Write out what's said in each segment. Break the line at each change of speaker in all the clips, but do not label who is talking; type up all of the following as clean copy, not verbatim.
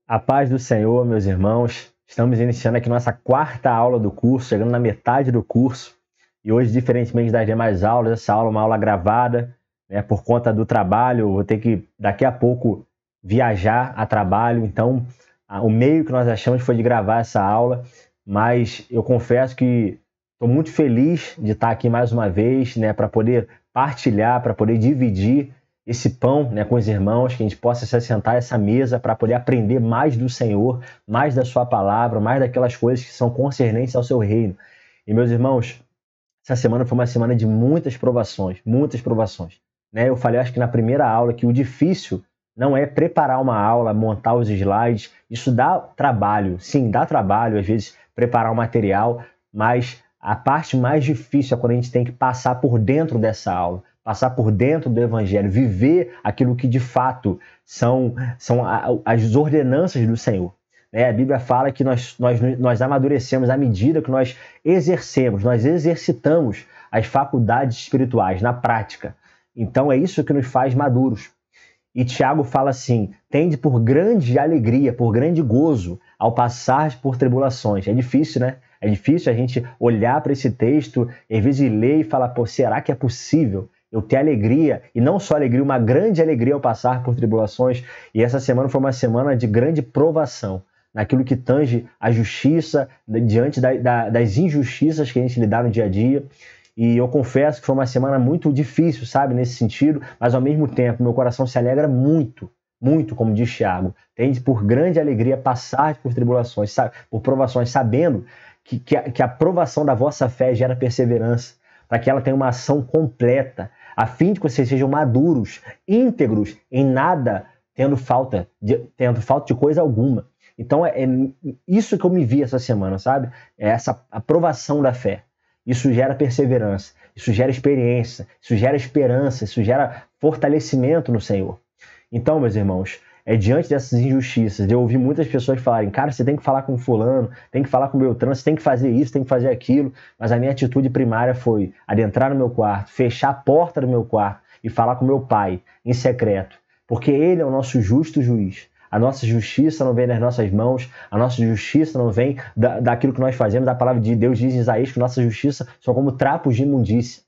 A paz do Senhor, meus irmãos. Estamos iniciando aqui nossa quarta aula do curso, chegando na metade do curso. E hoje, diferentemente das demais aulas, essa aula é uma aula gravada, né, por conta do trabalho. Vou ter que, daqui a pouco, viajar a trabalho. Então, o meio que nós achamos foi de gravar essa aula. Mas eu confesso que estou muito feliz de estar aqui mais uma vez, né, para poder partilhar, para poder dividir esse pão, né, com os irmãos, que a gente possa se assentar a essa mesa para poder aprender mais do Senhor, mais da sua palavra, mais daquelas coisas que são concernentes ao seu reino. E, meus irmãos, essa semana foi uma semana de muitas provações, né? Eu falei, acho que na primeira aula, que o difícil não é preparar uma aula, montar os slides. Isso dá trabalho, sim, dá trabalho, às vezes, preparar o material, mas a parte mais difícil é quando a gente tem que passar por dentro dessa aula, passar por dentro do Evangelho, viver aquilo que de fato são as ordenanças do Senhor. A Bíblia fala que nós amadurecemos à medida que nós exercitamos as faculdades espirituais na prática. Então é isso que nos faz maduros. E Tiago fala assim: tende por grande alegria, por grande gozo, ao passar por tribulações. É difícil, né? É difícil a gente olhar para esse texto, às vezes ler e falar, pô, será que é possível eu ter alegria, e não só alegria, uma grande alegria ao passar por tribulações? E essa semana foi uma semana de grande provação, naquilo que tange a justiça, diante das injustiças que a gente lidar no dia a dia. E eu confesso que foi uma semana muito difícil, sabe, nesse sentido, mas ao mesmo tempo meu coração se alegra muito, muito, como diz Tiago. Tende por grande alegria passar por tribulações, por provações, sabendo que a provação da vossa fé gera perseverança, para que ela tenha uma ação completa, a fim de que vocês sejam maduros, íntegros, em nada tendo falta de coisa alguma. Então é isso que eu me vi essa semana, sabe? É essa aprovação da fé. Isso gera perseverança, isso gera experiência, isso gera esperança, isso gera fortalecimento no Senhor. Então, meus irmãos, diante dessas injustiças, eu ouvi muitas pessoas falarem, cara, você tem que falar com fulano, tem que falar com Beltrano, você tem que fazer isso, tem que fazer aquilo, mas a minha atitude primária foi adentrar no meu quarto, fechar a porta do meu quarto e falar com meu pai em secreto, porque ele é o nosso justo juiz. A nossa justiça não vem das nossas mãos, a nossa justiça não vem daquilo que nós fazemos. A palavra de Deus diz em Isaías que nossa justiça são como trapos de imundícia.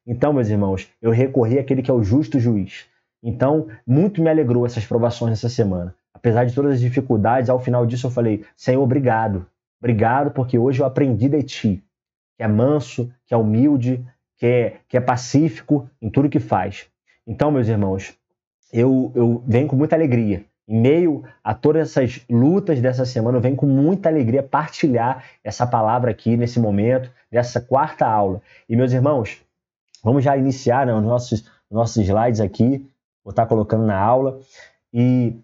Então, meus irmãos, eu recorri àquele que é o justo juiz. Então, muito me alegrou essas provações nessa semana. Apesar de todas as dificuldades, ao final disso eu falei, Senhor, obrigado. Obrigado porque hoje eu aprendi de Ti, que é manso, que é humilde, que é pacífico em tudo que faz. Então, meus irmãos, eu venho com muita alegria. Em meio a todas essas lutas dessa semana, eu venho com muita alegria partilhar essa palavra aqui nesse momento, nessa quarta aula. E, meus irmãos, vamos já iniciar, né, os nossos slides aqui. Vou estar colocando na aula. E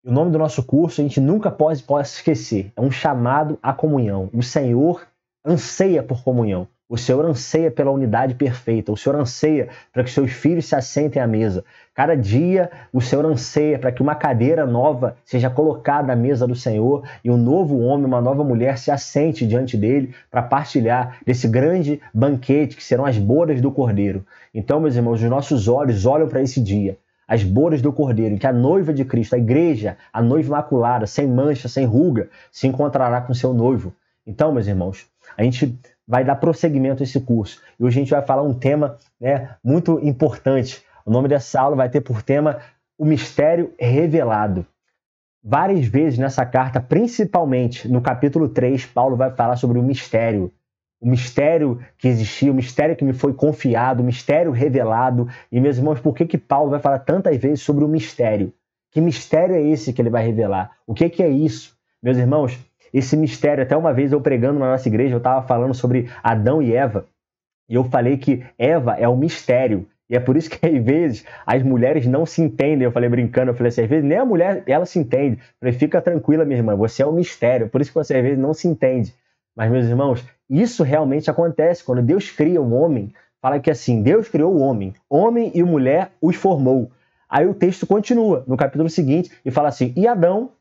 o nome do nosso curso a gente nunca pode esquecer. É um chamado à comunhão. O Senhor anseia por comunhão. O Senhor anseia pela unidade perfeita. O Senhor anseia para que seus filhos se assentem à mesa. Cada dia o Senhor anseia para que uma cadeira nova seja colocada à mesa do Senhor e um novo homem, uma nova mulher se assente diante dele para partilhar desse grande banquete que serão as bodas do Cordeiro. Então, meus irmãos, os nossos olhos olham para esse dia, as bodas do Cordeiro, em que a noiva de Cristo, a igreja, a noiva imaculada, sem mancha, sem ruga, se encontrará com seu noivo. Então, meus irmãos, a gente vai dar prosseguimento a esse curso. E hoje a gente vai falar um tema, né, muito importante. O nome dessa aula vai ter por tema o mistério revelado. Várias vezes nessa carta, principalmente no capítulo 3, Paulo vai falar sobre o mistério que existia, o mistério que me foi confiado, o mistério revelado. E, meus irmãos, por que Paulo vai falar tantas vezes sobre o mistério? Que mistério é esse que ele vai revelar? O que é isso? Meus irmãos, esse mistério, até uma vez eu pregando na nossa igreja, eu estava falando sobre Adão e Eva, e eu falei que Eva é o mistério. E é por isso que, às vezes, as mulheres não se entendem. Eu falei brincando, eu falei assim, às vezes nem a mulher, ela se entende. Eu falei, fica tranquila, minha irmã, você é o mistério. Por isso que você, às vezes, não se entende. Mas, meus irmãos, isso realmente acontece. Quando Deus cria o homem, fala que assim, Deus criou o homem e mulher os formou. Aí o texto continua, no capítulo seguinte, e fala assim, e Adão,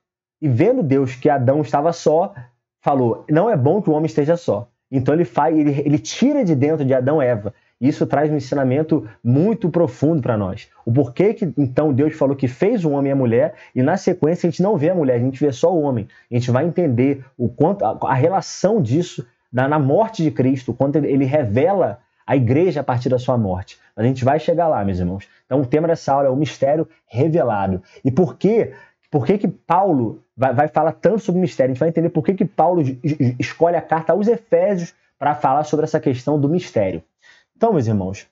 e vendo Deus que Adão estava só, falou, não é bom que o homem esteja só. Então ele tira de dentro de Adão Eva, Isso traz um ensinamento muito profundo para nós. O porquê que, então, Deus falou que fez o homem e a mulher, e na sequência a gente não vê a mulher, a gente vê só o homem. A gente vai entender o quanto a relação disso na morte de Cristo, o quanto ele revela a igreja a partir da sua morte. Mas a gente vai chegar lá, meus irmãos. Então, o tema dessa aula é o mistério revelado. E por que Paulo vai falar tanto sobre o mistério? A gente vai entender por que Paulo escolhe a carta aos Efésios para falar sobre essa questão do mistério. Então, meus irmãos,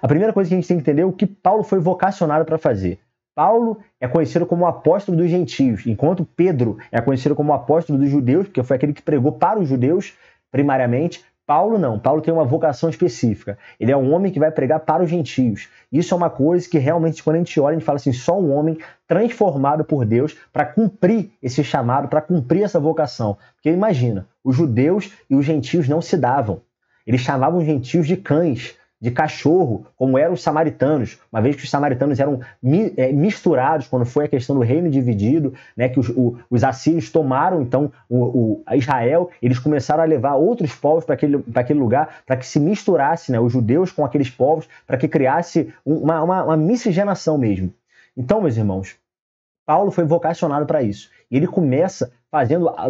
a primeira coisa que a gente tem que entender é o que Paulo foi vocacionado para fazer. Paulo é conhecido como o apóstolo dos gentios, enquanto Pedro é conhecido como o apóstolo dos judeus, porque foi aquele que pregou para os judeus, primariamente. Paulo não. Paulo tem uma vocação específica. Ele é um homem que vai pregar para os gentios. Isso é uma coisa que realmente, quando a gente olha, a gente fala assim, só um homem transformado por Deus para cumprir esse chamado, para cumprir essa vocação. Porque imagina, os judeus e os gentios não se davam. Eles chamavam os gentios de cães, de cachorro, como eram os samaritanos, uma vez que os samaritanos eram misturados quando foi a questão do reino dividido, né, que os assírios tomaram então a Israel, eles começaram a levar outros povos para aquele lugar, para que se misturasse, né, os judeus com aqueles povos, para que criasse uma miscigenação mesmo. Então, meus irmãos, Paulo foi vocacionado para isso. E ele começa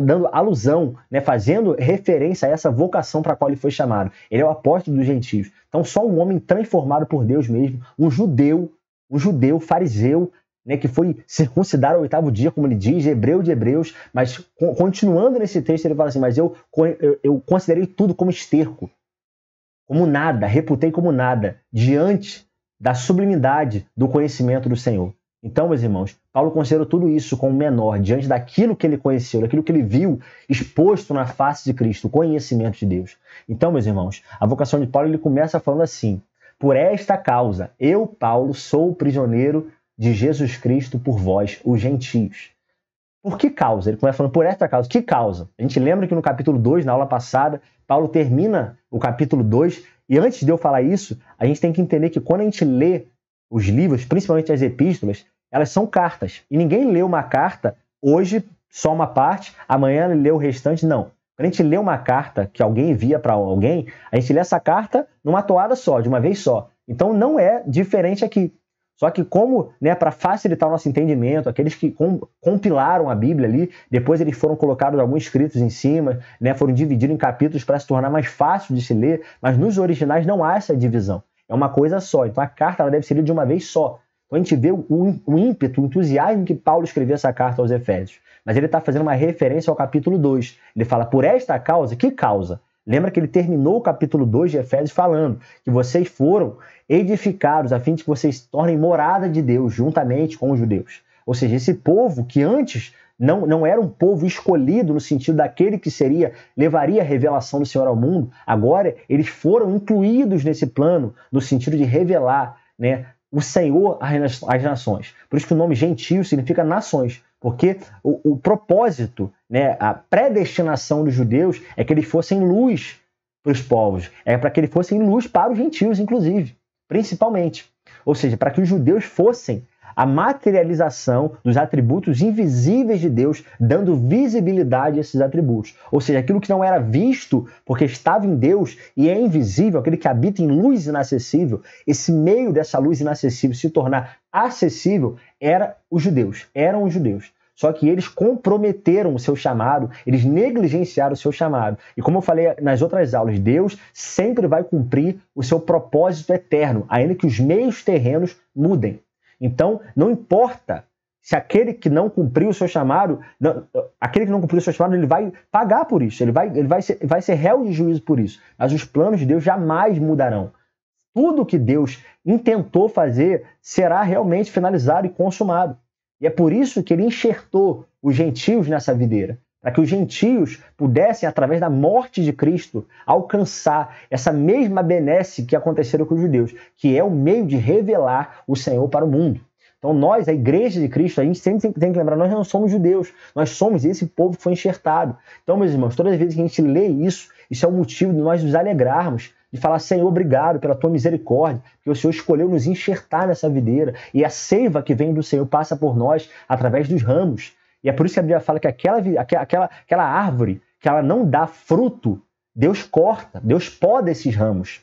dando alusão, né, fazendo referência a essa vocação para a qual ele foi chamado. Ele é o apóstolo dos gentios. Então, só um homem transformado por Deus mesmo, um judeu, fariseu, né, que foi circuncidado ao 8º dia, como ele diz, hebreu de hebreus, mas continuando nesse texto, ele fala assim, mas eu considerei tudo como esterco, como nada, reputei como nada, diante da sublimidade do conhecimento do Senhor. Então, meus irmãos, Paulo considerou tudo isso como menor, diante daquilo que ele conheceu, daquilo que ele viu exposto na face de Cristo, o conhecimento de Deus. Então, meus irmãos, a vocação de Paulo, ele começa falando assim, por esta causa, eu, Paulo, sou prisioneiro de Jesus Cristo por vós, os gentios. Por que causa? Ele começa falando por esta causa. Que causa? A gente lembra que no capítulo 2, na aula passada, Paulo termina o capítulo 2, e antes de eu falar isso, a gente tem que entender que quando a gente lê os livros, principalmente as epístolas, elas são cartas. E ninguém lê uma carta hoje, só uma parte, amanhã lê o restante, não. Quando a gente lê uma carta que alguém envia para alguém, a gente lê essa carta numa toada só, de uma vez só. Então não é diferente aqui. Só que como, né, para facilitar o nosso entendimento, aqueles que compilaram a Bíblia ali, depois eles foram colocados alguns escritos em cima, né, foram divididos em capítulos para se tornar mais fácil de se ler, mas nos originais não há essa divisão. É uma coisa só. Então a carta ela deve ser lida de uma vez só. Então a gente vê o ímpeto, o entusiasmo que Paulo escreveu essa carta aos Efésios. Mas ele está fazendo uma referência ao capítulo 2. Ele fala, por esta causa, que causa? Lembra que ele terminou o capítulo 2 de Efésios falando que vocês foram edificados a fim de que vocês se tornem morada de Deus juntamente com os judeus. Ou seja, esse povo que antes não era um povo escolhido no sentido daquele que levaria a revelação do Senhor ao mundo, agora eles foram incluídos nesse plano no sentido de revelar, né, o Senhor às nações. Por isso que o nome gentio significa nações, porque o propósito, né, a predestinação dos judeus é que eles fossem luz para os povos, é para que eles fossem luz para os gentios, inclusive, principalmente. Ou seja, para que os judeus fossem a materialização dos atributos invisíveis de Deus, dando visibilidade a esses atributos. Ou seja, aquilo que não era visto porque estava em Deus e é invisível, aquele que habita em luz inacessível, esse meio dessa luz inacessível se tornar acessível eram os judeus. Só que eles comprometeram o seu chamado, eles negligenciaram o seu chamado. E como eu falei nas outras aulas, Deus sempre vai cumprir o seu propósito eterno, ainda que os meios terrenos mudem. Então, não importa se aquele que não cumpriu o seu chamado, ele vai pagar por isso, ele vai ser réu de juízo por isso. Mas os planos de Deus jamais mudarão. Tudo que Deus intentou fazer será realmente finalizado e consumado. E é por isso que ele enxertou os gentios nessa videira, para que os gentios pudessem, através da morte de Cristo, alcançar essa mesma benesse que aconteceu com os judeus, que é o meio de revelar o Senhor para o mundo. Então nós, a igreja de Cristo, a gente sempre tem que lembrar, nós não somos judeus, nós somos esse povo que foi enxertado. Então, meus irmãos, todas as vezes que a gente lê isso é o motivo de nós nos alegrarmos, de falar, Senhor, obrigado pela tua misericórdia, que o Senhor escolheu nos enxertar nessa videira, e a seiva que vem do Senhor passa por nós através dos ramos. E é por isso que a Bíblia fala que aquela árvore que ela não dá fruto, Deus corta, Deus poda esses ramos.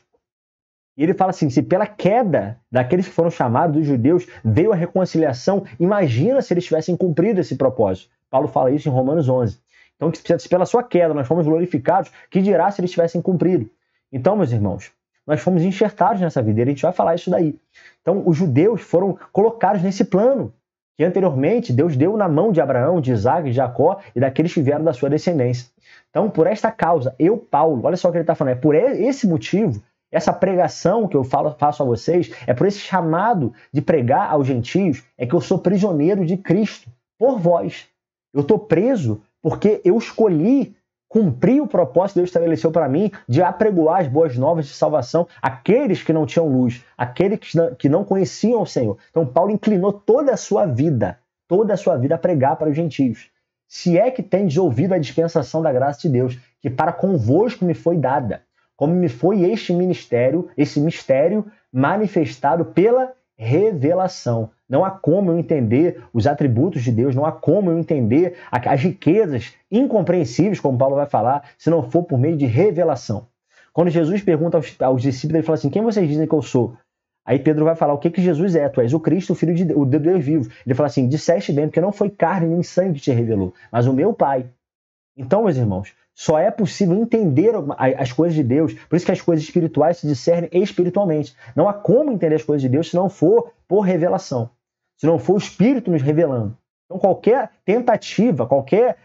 E ele fala assim, se pela queda daqueles que foram chamados, dos judeus, veio a reconciliação, imagina se eles tivessem cumprido esse propósito. Paulo fala isso em Romanos 11. Então, se pela sua queda nós fomos glorificados, que dirá se eles tivessem cumprido? Então, meus irmãos, nós fomos enxertados nessa vida, e a gente vai falar isso daí. Então, os judeus foram colocados nesse plano, que anteriormente Deus deu na mão de Abraão, de Isaac, de Jacó e daqueles que vieram da sua descendência. Então, por esta causa, eu, Paulo, olha só o que ele está falando, é por esse motivo, essa pregação que eu faço a vocês, é por esse chamado de pregar aos gentios, é que eu sou prisioneiro de Cristo, por vós. Eu estou preso porque eu escolhi cumprir o propósito que Deus estabeleceu para mim de apregoar as boas novas de salvação àqueles que não tinham luz, àqueles que não conheciam o Senhor. Então Paulo inclinou toda a sua vida a pregar para os gentios. Se é que tendes ouvido a dispensação da graça de Deus, que para convosco me foi dada, como me foi este mistério manifestado pela revelação. Não há como eu entender os atributos de Deus, não há como eu entender as riquezas incompreensíveis, como Paulo vai falar, se não for por meio de revelação. Quando Jesus pergunta aos discípulos, ele fala assim, quem vocês dizem que eu sou? Aí Pedro vai falar, o que Jesus é? Tu és o Cristo, o Filho de Deus vivo. Ele fala assim, disseste bem, porque não foi carne nem sangue que te revelou, mas o meu Pai. Então, meus irmãos, só é possível entender as coisas de Deus, por isso que as coisas espirituais se discernem espiritualmente. Não há como entender as coisas de Deus se não for por revelação, se não for o Espírito nos revelando. Então qualquer tentativa, qualquer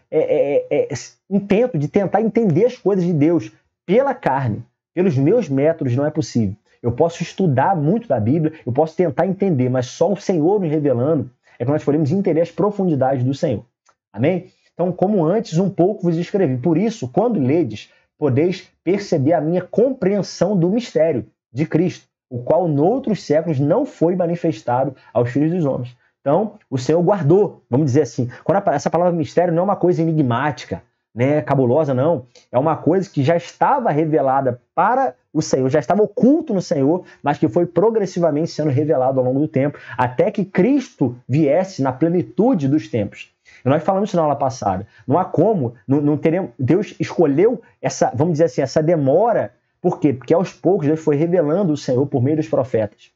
intento de tentar entender as coisas de Deus pela carne, pelos meus métodos, não é possível. Eu posso estudar muito da Bíblia, eu posso tentar entender, mas só o Senhor nos revelando é que nós podemos entender as profundidades do Senhor. Amém? Então, como antes, um pouco vos escrevi. Por isso, quando ledes, podeis perceber a minha compreensão do mistério de Cristo, o qual noutros séculos não foi manifestado aos filhos dos homens. Então, o Senhor guardou, vamos dizer assim. Essa palavra mistério não é uma coisa enigmática, né, cabulosa, não. É uma coisa que já estava revelada para o Senhor, já estava oculto no Senhor, mas que foi progressivamente sendo revelado ao longo do tempo, até que Cristo viesse na plenitude dos tempos. E nós falamos isso na aula passada. Não há como, não teremos. Deus escolheu essa, vamos dizer assim, essa demora. Por quê? Porque aos poucos Deus foi revelando o Senhor por meio dos profetas.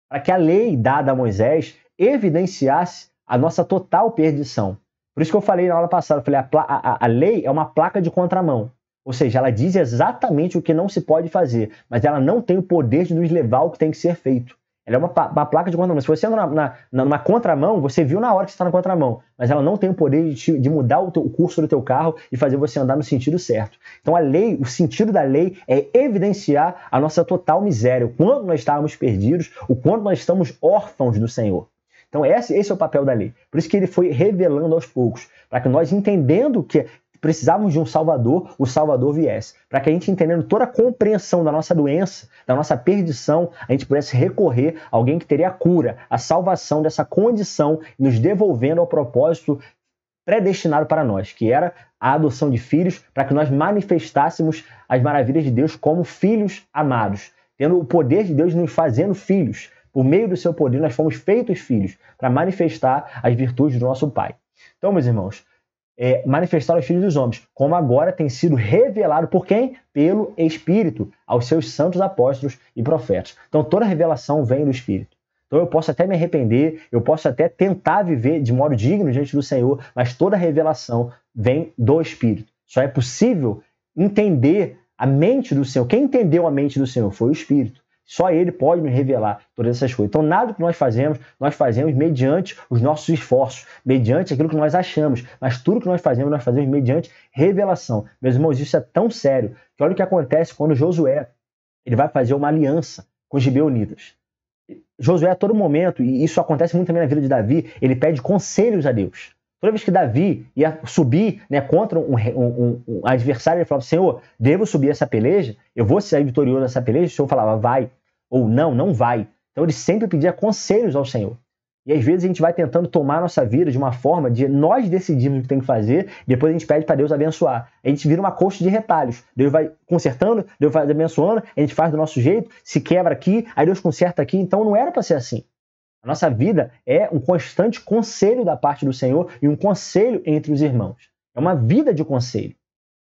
Para que a lei dada a Moisés evidenciasse a nossa total perdição. Por isso que eu falei na aula passada, eu falei, a lei é uma placa de contramão. Ou seja, ela diz exatamente o que não se pode fazer, mas ela não tem o poder de nos levar ao que tem que ser feito. Ela é uma placa de contramão. Se você anda numa contramão, você viu na hora que você está na contramão, mas ela não tem o poder de mudar o curso do teu carro e fazer você andar no sentido certo. Então a lei, o sentido da lei é evidenciar a nossa total miséria, o quanto nós estávamos perdidos, o quanto nós estamos órfãos do Senhor. Então esse é o papel da lei. Por isso que ele foi revelando aos poucos, para que nós, entendendo que precisávamos de um Salvador, o Salvador viesse. Para que a gente, entendendo toda a compreensão da nossa doença, da nossa perdição, a gente pudesse recorrer a alguém que teria a cura, a salvação dessa condição, nos devolvendo ao propósito predestinado para nós, que era a adoção de filhos, para que nós manifestássemos as maravilhas de Deus como filhos amados, tendo o poder de Deus nos fazendo filhos. Por meio do seu poder, nós fomos feitos filhos, para manifestar as virtudes do nosso Pai. Então, meus irmãos, manifestar aos filhos dos homens, como agora tem sido revelado por quem? Pelo Espírito, aos seus santos apóstolos e profetas. Então toda revelação vem do Espírito. Então eu posso até me arrepender, eu posso até tentar viver de modo digno diante do Senhor, mas toda revelação vem do Espírito. Só é possível entender a mente do Senhor. Quem entendeu a mente do Senhor foi o Espírito. Só Ele pode nos revelar todas essas coisas. Então, nada que nós fazemos mediante os nossos esforços, mediante aquilo que nós achamos. Mas tudo que nós fazemos mediante revelação. Meus irmãos, isso é tão sério que olha o que acontece quando Josué ele vai fazer uma aliança com os gibeonitas. Josué, a todo momento, e isso acontece muito também na vida de Davi, ele pede conselhos a Deus. Toda vez que Davi ia subir, né, contra um adversário, ele falava, Senhor, devo subir essa peleja? Eu vou sair vitorioso nessa peleja? O Senhor falava, vai. Ou não vai. Então ele sempre pedia conselhos ao Senhor. E às vezes a gente vai tentando tomar a nossa vida de uma forma de nós decidirmos o que tem que fazer, depois a gente pede para Deus abençoar. A gente vira uma coxa de retalhos. Deus vai consertando, Deus vai abençoando, a gente faz do nosso jeito, se quebra aqui, aí Deus conserta aqui. Então não era para ser assim. A nossa vida é um constante conselho da parte do Senhor e um conselho entre os irmãos. É uma vida de conselho.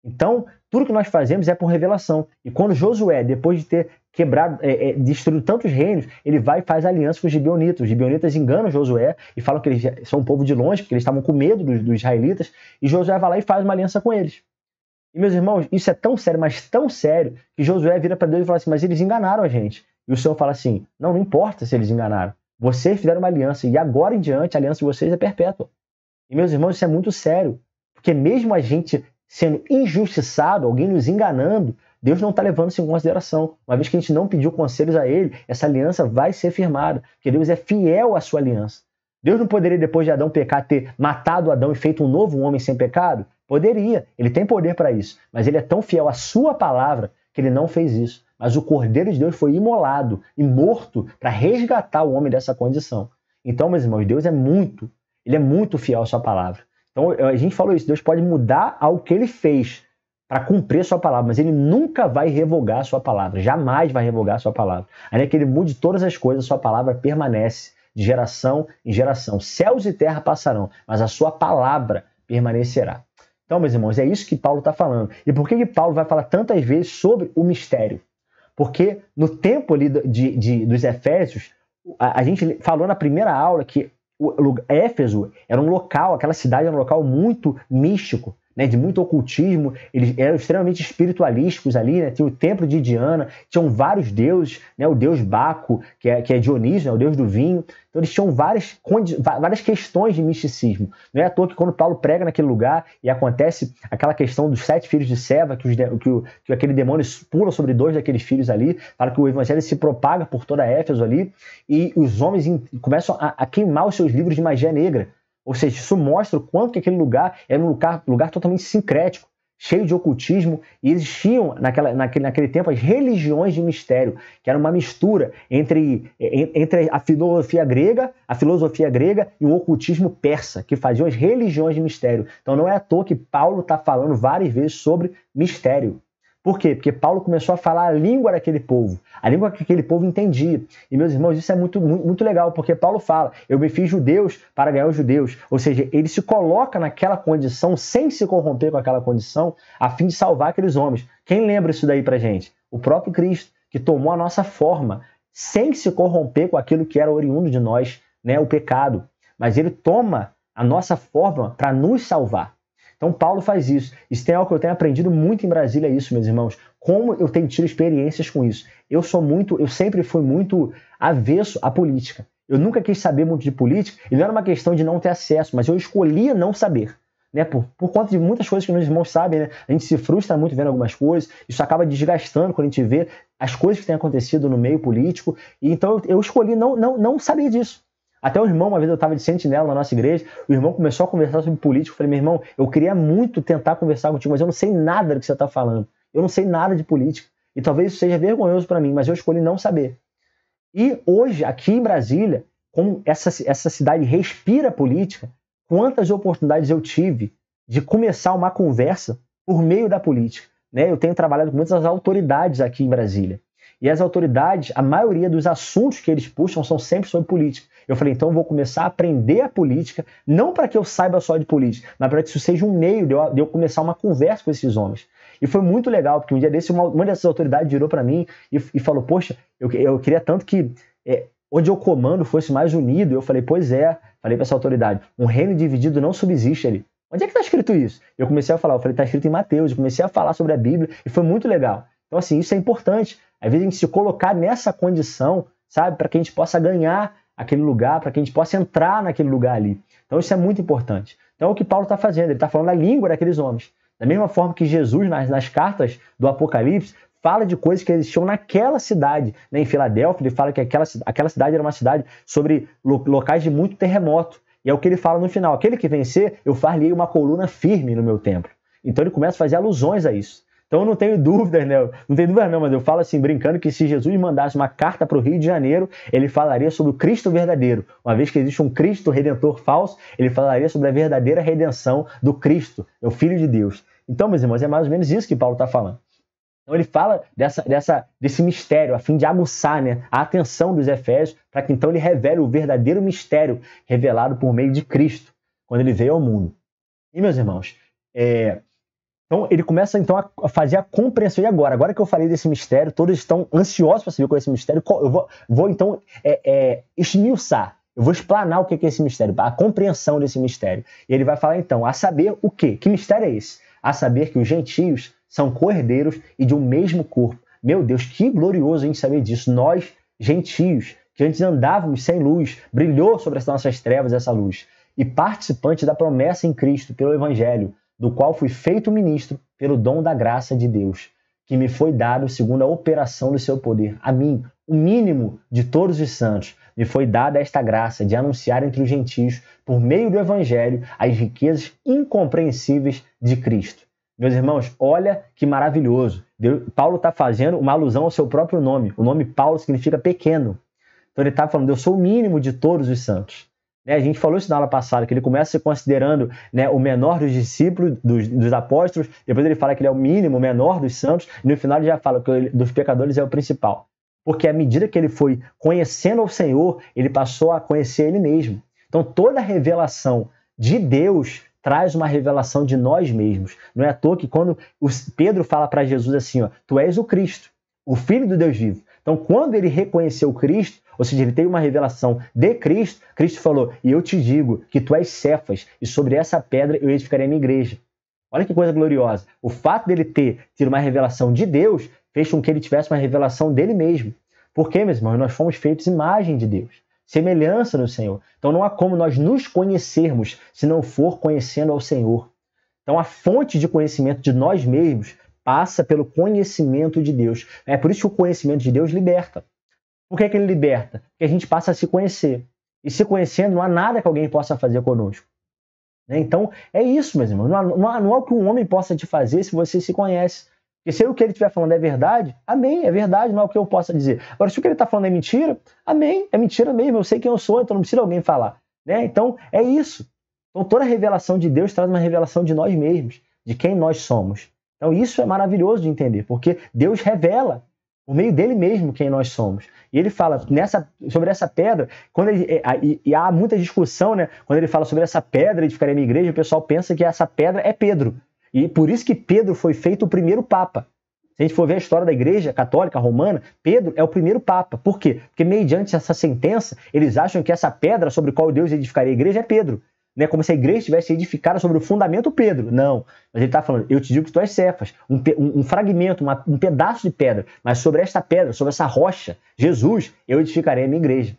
Então, tudo que nós fazemos é por revelação. E quando Josué, depois de ter quebrado, destruído tantos reinos, ele vai e faz aliança com os gibeonitas. Os gibeonitas enganam Josué e falam que eles são um povo de longe, porque eles estavam com medo dos israelitas, e Josué vai lá e faz uma aliança com eles. E, meus irmãos, isso é tão sério, mas tão sério, que Josué vira para Deus e fala assim, mas eles enganaram a gente. E o Senhor fala assim, não importa se eles enganaram. Vocês fizeram uma aliança, e agora em diante a aliança de vocês é perpétua. E, meus irmãos, isso é muito sério, porque mesmo a gente sendo injustiçado, alguém nos enganando, Deus não está levando isso em consideração. Uma vez que a gente não pediu conselhos a Ele, essa aliança vai ser firmada, porque Deus é fiel à sua aliança. Deus não poderia, depois de Adão pecar, ter matado Adão e feito um novo homem sem pecado? Poderia, ele tem poder para isso, mas ele é tão fiel à sua palavra que ele não fez isso. Mas o Cordeiro de Deus foi imolado e morto para resgatar o homem dessa condição. Então, meus irmãos, Deus ele é muito fiel à sua palavra. Então, a gente falou isso, Deus pode mudar ao que ele fez para cumprir a sua palavra, mas ele nunca vai revogar a sua palavra, jamais vai revogar a sua palavra. Ainda que ele mude todas as coisas, a sua palavra permanece de geração em geração. Céus e terra passarão, mas a sua palavra permanecerá. Então, meus irmãos, é isso que Paulo está falando. E por que Paulo vai falar tantas vezes sobre o mistério? Porque no tempo ali dos Efésios, a gente falou na primeira aula que Éfeso era um local, aquela cidade era um local muito místico, né, de muito ocultismo, eles eram extremamente espiritualísticos ali, né, tinha o templo de Diana, tinham vários deuses, né, o deus Baco, que é Dionísio, né, o deus do vinho, então eles tinham várias questões de misticismo. Não é à toa que quando Paulo prega naquele lugar e acontece aquela questão dos 7 filhos de Seva, que aquele demônio pula sobre 2 daqueles filhos ali, para que o evangelho se propaga por toda Éfeso ali, e os homens começam a queimar os seus livros de magia negra. Ou seja, isso mostra o quanto que aquele lugar era um lugar totalmente sincrético, cheio de ocultismo, e existiam naquele tempo as religiões de mistério, que era uma mistura entre a filosofia grega e o ocultismo persa, que faziam as religiões de mistério. Então não é à toa que Paulo está falando várias vezes sobre mistério. Por quê? Porque Paulo começou a falar a língua daquele povo, a língua que aquele povo entendia. E, meus irmãos, isso é muito, muito legal, porque Paulo fala, eu me fiz judeus para ganhar os judeus. Ou seja, ele se coloca naquela condição, sem se corromper com aquela condição, a fim de salvar aqueles homens. Quem lembra isso daí pra gente? O próprio Cristo, que tomou a nossa forma, sem se corromper com aquilo que era oriundo de nós, né, o pecado. Mas ele toma a nossa forma para nos salvar. Então Paulo faz isso. Isso tem algo que eu tenho aprendido muito em Brasília, isso, meus irmãos. Como eu tenho tido experiências com isso. Eu sempre fui muito avesso à política. Eu nunca quis saber muito de política, e não era uma questão de não ter acesso, mas eu escolhia não saber. Né? Por conta de muitas coisas que meus irmãos sabem, né? A gente se frustra muito vendo algumas coisas, isso acaba desgastando quando a gente vê as coisas que têm acontecido no meio político, e então eu escolhi não saber disso. Até o irmão, uma vez eu estava de sentinela na nossa igreja, o irmão começou a conversar sobre política. Eu falei, meu irmão, eu queria muito tentar conversar contigo, mas eu não sei nada do que você está falando. Eu não sei nada de política. E talvez isso seja vergonhoso para mim, mas eu escolhi não saber. E hoje, aqui em Brasília, como essa cidade respira política, quantas oportunidades eu tive de começar uma conversa por meio da política. Né? Eu tenho trabalhado com muitas autoridades aqui em Brasília. E as autoridades, a maioria dos assuntos que eles puxam são sempre sobre política. Eu falei, então eu vou começar a aprender a política, não para que eu saiba só de política, mas para que isso seja um meio de eu começar uma conversa com esses homens. E foi muito legal, porque um dia desse, uma dessas autoridades virou para mim e falou, poxa, eu queria tanto que onde eu comando fosse mais unido. Eu falei, pois é, falei para essa autoridade, um reino dividido não subsiste ali. Onde é que está escrito isso? Eu comecei a falar, eu falei, está escrito em Mateus, eu comecei a falar sobre a Bíblia e foi muito legal. Então, assim, isso é importante. Às vezes a gente se colocar nessa condição, sabe, para que a gente possa ganhar aquele lugar, para que a gente possa entrar naquele lugar ali. Então, isso é muito importante. Então, é o que Paulo está fazendo, ele está falando a língua daqueles homens. Da mesma forma que Jesus, nas cartas do Apocalipse, fala de coisas que existiam naquela cidade. Né? Em Filadélfia, ele fala que aquela cidade era uma cidade sobre locais de muito terremoto. E é o que ele fala no final. Aquele que vencer, eu far-lhe uma coluna firme no meu templo. Então, ele começa a fazer alusões a isso. Então eu não tenho dúvidas, né? Não tenho dúvidas não, mas eu falo assim, brincando, que se Jesus mandasse uma carta para o Rio de Janeiro, ele falaria sobre o Cristo verdadeiro. Uma vez que existe um Cristo redentor falso, ele falaria sobre a verdadeira redenção do Cristo, o Filho de Deus. Então, meus irmãos, é mais ou menos isso que Paulo está falando. Então ele fala desse mistério, a fim de aguçar, né, a atenção dos Efésios, para que então ele revele o verdadeiro mistério revelado por meio de Cristo, quando ele veio ao mundo. E, meus irmãos, Então, ele começa então a fazer a compreensão. E agora que eu falei desse mistério, todos estão ansiosos para saber qual é esse mistério. Eu vou então esmiuçar, eu vou explanar o que é esse mistério, a compreensão desse mistério. E ele vai falar então, a saber o quê? Que mistério é esse? A saber que os gentios são co-herdeiros e de um mesmo corpo. Meu Deus, que glorioso a gente saber disso. Nós, gentios, que antes andávamos sem luz, brilhou sobre as nossas trevas essa luz. E participantes da promessa em Cristo pelo Evangelho, do qual fui feito ministro pelo dom da graça de Deus, que me foi dado segundo a operação do seu poder. A mim, o mínimo de todos os santos, me foi dada esta graça de anunciar entre os gentios, por meio do Evangelho, as riquezas incompreensíveis de Cristo. Meus irmãos, olha que maravilhoso. Paulo está fazendo uma alusão ao seu próprio nome. O nome Paulo significa pequeno. Então ele está falando, eu sou o mínimo de todos os santos. A gente falou isso na aula passada, que ele começa se considerando, né, o menor dos discípulos, dos apóstolos, depois ele fala que ele é o mínimo, o menor dos santos, e no final ele já fala que dos pecadores é o principal. Porque à medida que ele foi conhecendo o Senhor, ele passou a conhecer ele mesmo. Então toda revelação de Deus traz uma revelação de nós mesmos. Não é à toa que quando Pedro fala para Jesus assim, ó, tu és o Cristo, o Filho do Deus vivo. Então quando ele reconheceu Cristo, ou seja, ele teve uma revelação de Cristo, Cristo falou, e eu te digo que tu és Cefas, e sobre essa pedra eu edificarei a minha igreja. Olha que coisa gloriosa. O fato dele ter tido uma revelação de Deus fez com que ele tivesse uma revelação dele mesmo. Porque, meus irmãos, nós fomos feitos imagem de Deus, semelhança no Senhor. Então não há como nós nos conhecermos se não for conhecendo ao Senhor. Então a fonte de conhecimento de nós mesmos passa pelo conhecimento de Deus. É por isso que o conhecimento de Deus liberta. Por que ele liberta? Porque a gente passa a se conhecer. E se conhecendo, não há nada que alguém possa fazer conosco. Então, é isso, meus irmãos. Não há o que um homem possa te fazer se você se conhece. Porque se o que ele estiver falando é verdade, amém, é verdade, não é o que eu possa dizer. Agora, se o que ele está falando é mentira, amém, é mentira mesmo, eu sei quem eu sou, então não precisa alguém falar. Então, é isso. Então, toda a revelação de Deus traz uma revelação de nós mesmos, de quem nós somos. Então, isso é maravilhoso de entender, porque Deus revela por meio dele mesmo quem nós somos. E ele fala sobre essa pedra, e há muita discussão, né? Quando ele fala sobre essa pedra edificarei a minha igreja, o pessoal pensa que essa pedra é Pedro. E por isso que Pedro foi feito o primeiro Papa. Se a gente for ver a história da igreja católica romana, Pedro é o primeiro Papa. Por quê? Porque mediante essa sentença, eles acham que essa pedra sobre a qual Deus edificaria a igreja é Pedro. Como se a igreja estivesse edificada sobre o fundamento Pedro. Não. Mas ele está falando, eu te digo que tu és Cefas, um fragmento, um pedaço de pedra. Mas sobre esta pedra, sobre essa rocha, Jesus, eu edificarei a minha igreja.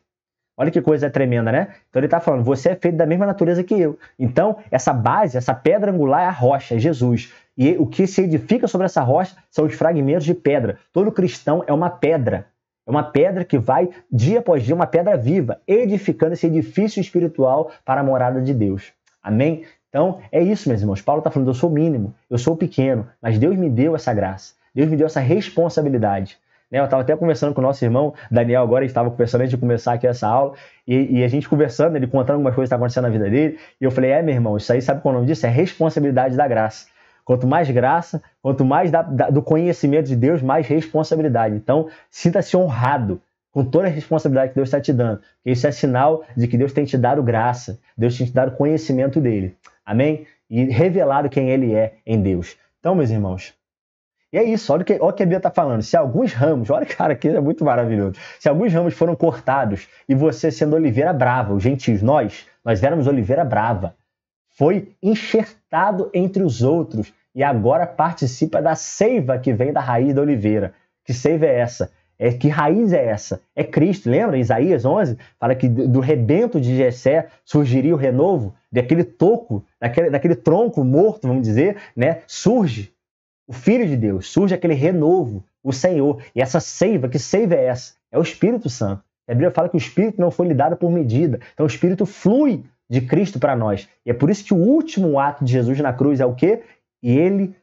Olha que coisa tremenda, né? Então ele está falando, você é feito da mesma natureza que eu. Então, essa base, essa pedra angular é a rocha, é Jesus. E o que se edifica sobre essa rocha são os fragmentos de pedra. Todo cristão é uma pedra. É uma pedra que vai, dia após dia, uma pedra viva, edificando esse edifício espiritual para a morada de Deus. Amém? Então, é isso, meus irmãos. Paulo está falando, eu sou o mínimo, eu sou o pequeno, mas Deus me deu essa graça. Deus me deu essa responsabilidade. Eu estava até conversando com o nosso irmão Daniel agora, a gente estava conversando antes de começar aqui essa aula, e a gente conversando, ele contando algumas coisas que estão acontecendo na vida dele, e eu falei, meu irmão, isso aí, sabe qual é o nome disso? É responsabilidade da graça. Quanto mais graça, quanto mais do conhecimento de Deus, mais responsabilidade. Então, sinta-se honrado com toda a responsabilidade que Deus está te dando. Porque isso é sinal de que Deus tem te dado graça. Deus tem te dado conhecimento dele. Amém? E revelado quem ele é em Deus. Então, meus irmãos, e é isso. Olha o que a Bíblia está falando. Se alguns ramos, olha, cara, aqui é muito maravilhoso. Se alguns ramos foram cortados e você sendo oliveira brava, os gentios, nós éramos oliveira brava, foi enxertado entre os outros e agora participa da seiva que vem da raiz da oliveira. Que seiva é essa? Que raiz é essa? É Cristo. Lembra? Isaías 11 fala que do rebento de Jessé surgiria o renovo, daquele toco, daquele tronco morto, vamos dizer, né? Surge o Filho de Deus, surge aquele renovo, o Senhor. E essa seiva, que seiva é essa? É o Espírito Santo. A Bíblia fala que o Espírito não foi lhe dado por medida. Então o Espírito flui de Cristo para nós. E é por isso que o último ato de Jesus na cruz é o quê? E ele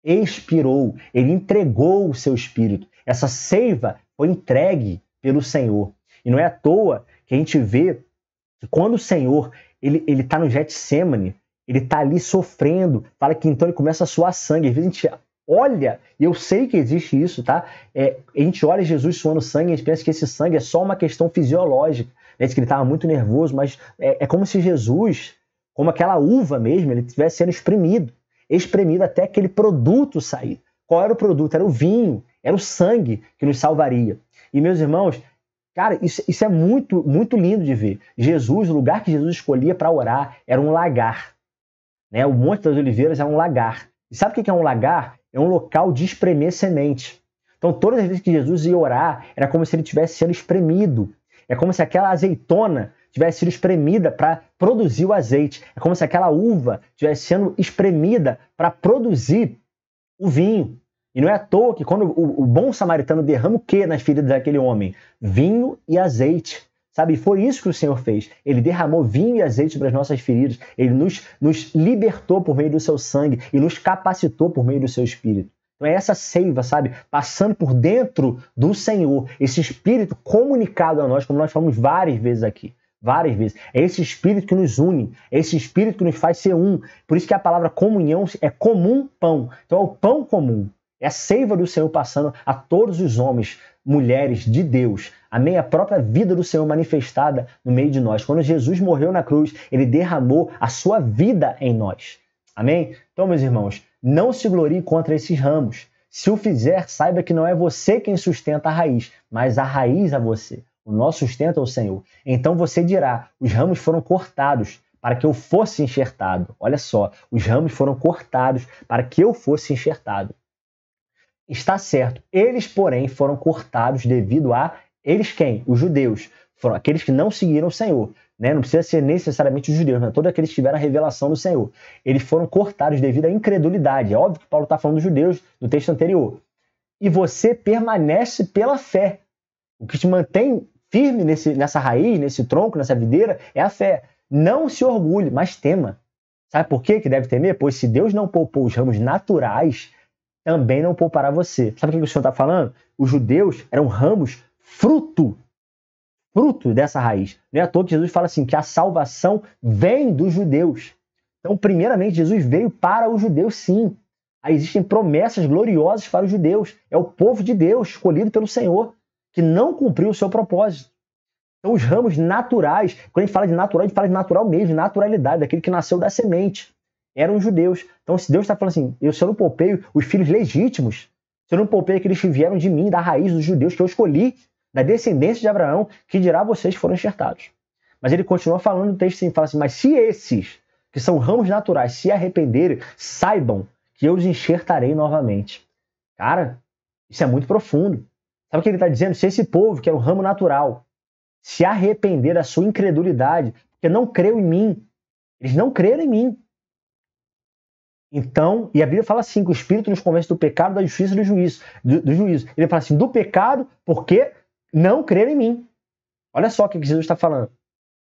expirou, ele entregou o seu Espírito. Essa seiva foi entregue pelo Senhor. E não é à toa que a gente vê que quando o Senhor ele está no Getsêmani, ele está ali sofrendo, fala que então ele começa a suar sangue. Às vezes a gente olha, e eu sei que existe isso, tá? A gente olha Jesus suando sangue e a gente pensa que esse sangue é só uma questão fisiológica. Diz que ele estava muito nervoso, mas é como se Jesus, como aquela uva mesmo, ele estivesse sendo espremido. espremido até aquele produto sair. Qual era o produto? Era o vinho, era o sangue que nos salvaria. E, meus irmãos, cara, isso é muito, muito lindo de ver. Jesus, o lugar que Jesus escolhia para orar era um lagar. Né? O Monte das Oliveiras é um lagar. E sabe o que é um lagar? É um local de espremer semente. Então, todas as vezes que Jesus ia orar, era como se ele estivesse sendo espremido. É como se aquela azeitona tivesse sido espremida para produzir o azeite. É como se aquela uva estivesse sendo espremida para produzir o vinho. E não é à toa que quando o bom samaritano derrama o quê nas feridas daquele homem? Vinho e azeite. Sabe, foi isso que o Senhor fez. Ele derramou vinho e azeite sobre as nossas feridas. Ele nos libertou por meio do seu sangue e nos capacitou por meio do seu Espírito. Então é essa seiva, sabe, passando por dentro do Senhor, esse Espírito comunicado a nós, como nós falamos várias vezes aqui. Várias vezes. É esse Espírito que nos une, é esse Espírito que nos faz ser um. Por isso que a palavra comunhão é comum pão. Então é o pão comum. É a seiva do Senhor passando a todos os homens, mulheres de Deus. Amém? A própria vida do Senhor manifestada no meio de nós. Quando Jesus morreu na cruz, ele derramou a sua vida em nós. Amém? Então, meus irmãos, não se glorie contra esses ramos. Se o fizer, saiba que não é você quem sustenta a raiz, mas a raiz a você. O nosso sustento é o Senhor. Então você dirá, os ramos foram cortados para que eu fosse enxertado. Olha só, os ramos foram cortados para que eu fosse enxertado. Está certo. Eles, porém, foram cortados devido a... Eles quem? Os judeus. Foram aqueles que não seguiram o Senhor. Né? Não precisa ser necessariamente os judeus, mas todos aqueles que tiveram a revelação do Senhor. Eles foram cortados devido à incredulidade. É óbvio que Paulo está falando dos judeus no texto anterior. E você permanece pela fé. O que te mantém firme nessa raiz, nesse tronco, nessa videira, é a fé. Não se orgulhe, mas tema. Sabe por quê que deve temer? Pois se Deus não poupou os ramos naturais, também não poupará você. Sabe o que o Senhor está falando? Os judeus eram ramos fruto dessa raiz. Não é à toa que Jesus fala assim, que a salvação vem dos judeus. Então, primeiramente, Jesus veio para os judeus, sim. Aí existem promessas gloriosas para os judeus. É o povo de Deus, escolhido pelo Senhor, que não cumpriu o seu propósito. Então, os ramos naturais, quando a gente fala de natural, a gente fala de natural mesmo, de naturalidade, daquele que nasceu da semente. Eram os judeus. Então, se Deus está falando assim, se eu não poupei os filhos legítimos, se eu não poupei aqueles que vieram de mim, da raiz dos judeus, que eu escolhi, da descendência de Abraão, que dirá vocês que foram enxertados. Mas ele continua falando no texto assim, fala assim, mas se esses, que são ramos naturais, se arrependerem, saibam que eu os enxertarei novamente. Cara, isso é muito profundo. Sabe o que ele está dizendo? Se esse povo, que é um ramo natural, se arrepender da sua incredulidade, porque não creu em mim, eles não creram em mim. Então, e a Bíblia fala assim, que o Espírito nos convence do pecado, da justiça e do juízo. Ele fala assim, do pecado, porque não creram em mim. Olha só o que Jesus está falando.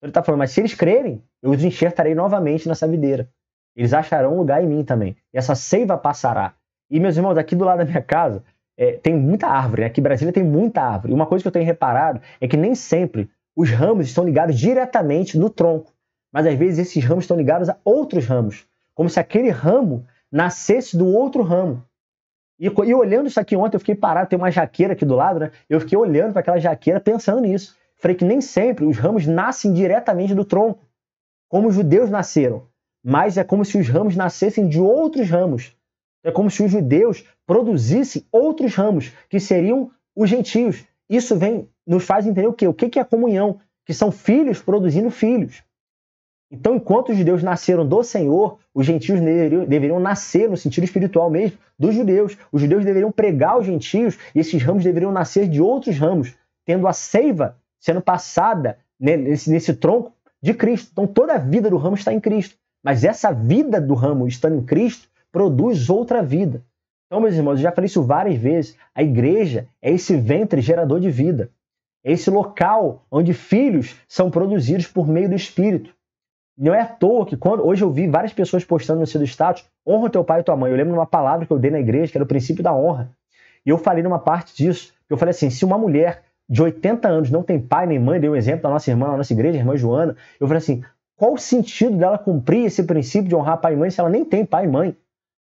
Ele está falando, mas se eles crerem, eu os enxertarei novamente nessa videira. Eles acharão lugar em mim também. E essa seiva passará. E, meus irmãos, aqui do lado da minha casa, tem muita árvore. Aqui em Brasília tem muita árvore. E uma coisa que eu tenho reparado é que nem sempre os ramos estão ligados diretamente no tronco. Mas, às vezes, esses ramos estão ligados a outros ramos. Como se aquele ramo nascesse do outro ramo. E olhando isso aqui ontem, eu fiquei parado, tem uma jaqueira aqui do lado, né? Eu fiquei olhando para aquela jaqueira, pensando nisso. Falei que nem sempre os ramos nascem diretamente do tronco, como os judeus nasceram. Mas é como se os ramos nascessem de outros ramos. É como se os judeus produzissem outros ramos, que seriam os gentios. Isso nos faz entender o quê? O que é a comunhão? Que são filhos produzindo filhos. Então, enquanto os judeus nasceram do Senhor, os gentios deveriam nascer, no sentido espiritual mesmo, dos judeus. Os judeus deveriam pregar aos gentios e esses ramos deveriam nascer de outros ramos, tendo a seiva sendo passada nesse tronco de Cristo. Então, toda a vida do ramo está em Cristo. Mas essa vida do ramo estando em Cristo produz outra vida. Então, meus irmãos, eu já falei isso várias vezes. A igreja é esse ventre gerador de vida. É esse local onde filhos são produzidos por meio do Espírito. Não é à toa que hoje eu vi várias pessoas postando no seu status, honra teu pai e tua mãe. Eu lembro de uma palavra que eu dei na igreja, que era o princípio da honra. E eu falei numa parte disso. Eu falei assim, se uma mulher de 80 anos não tem pai nem mãe, dei um exemplo da nossa irmã, na nossa igreja, a irmã Joana, eu falei assim, qual o sentido dela cumprir esse princípio de honrar pai e mãe se ela nem tem pai e mãe?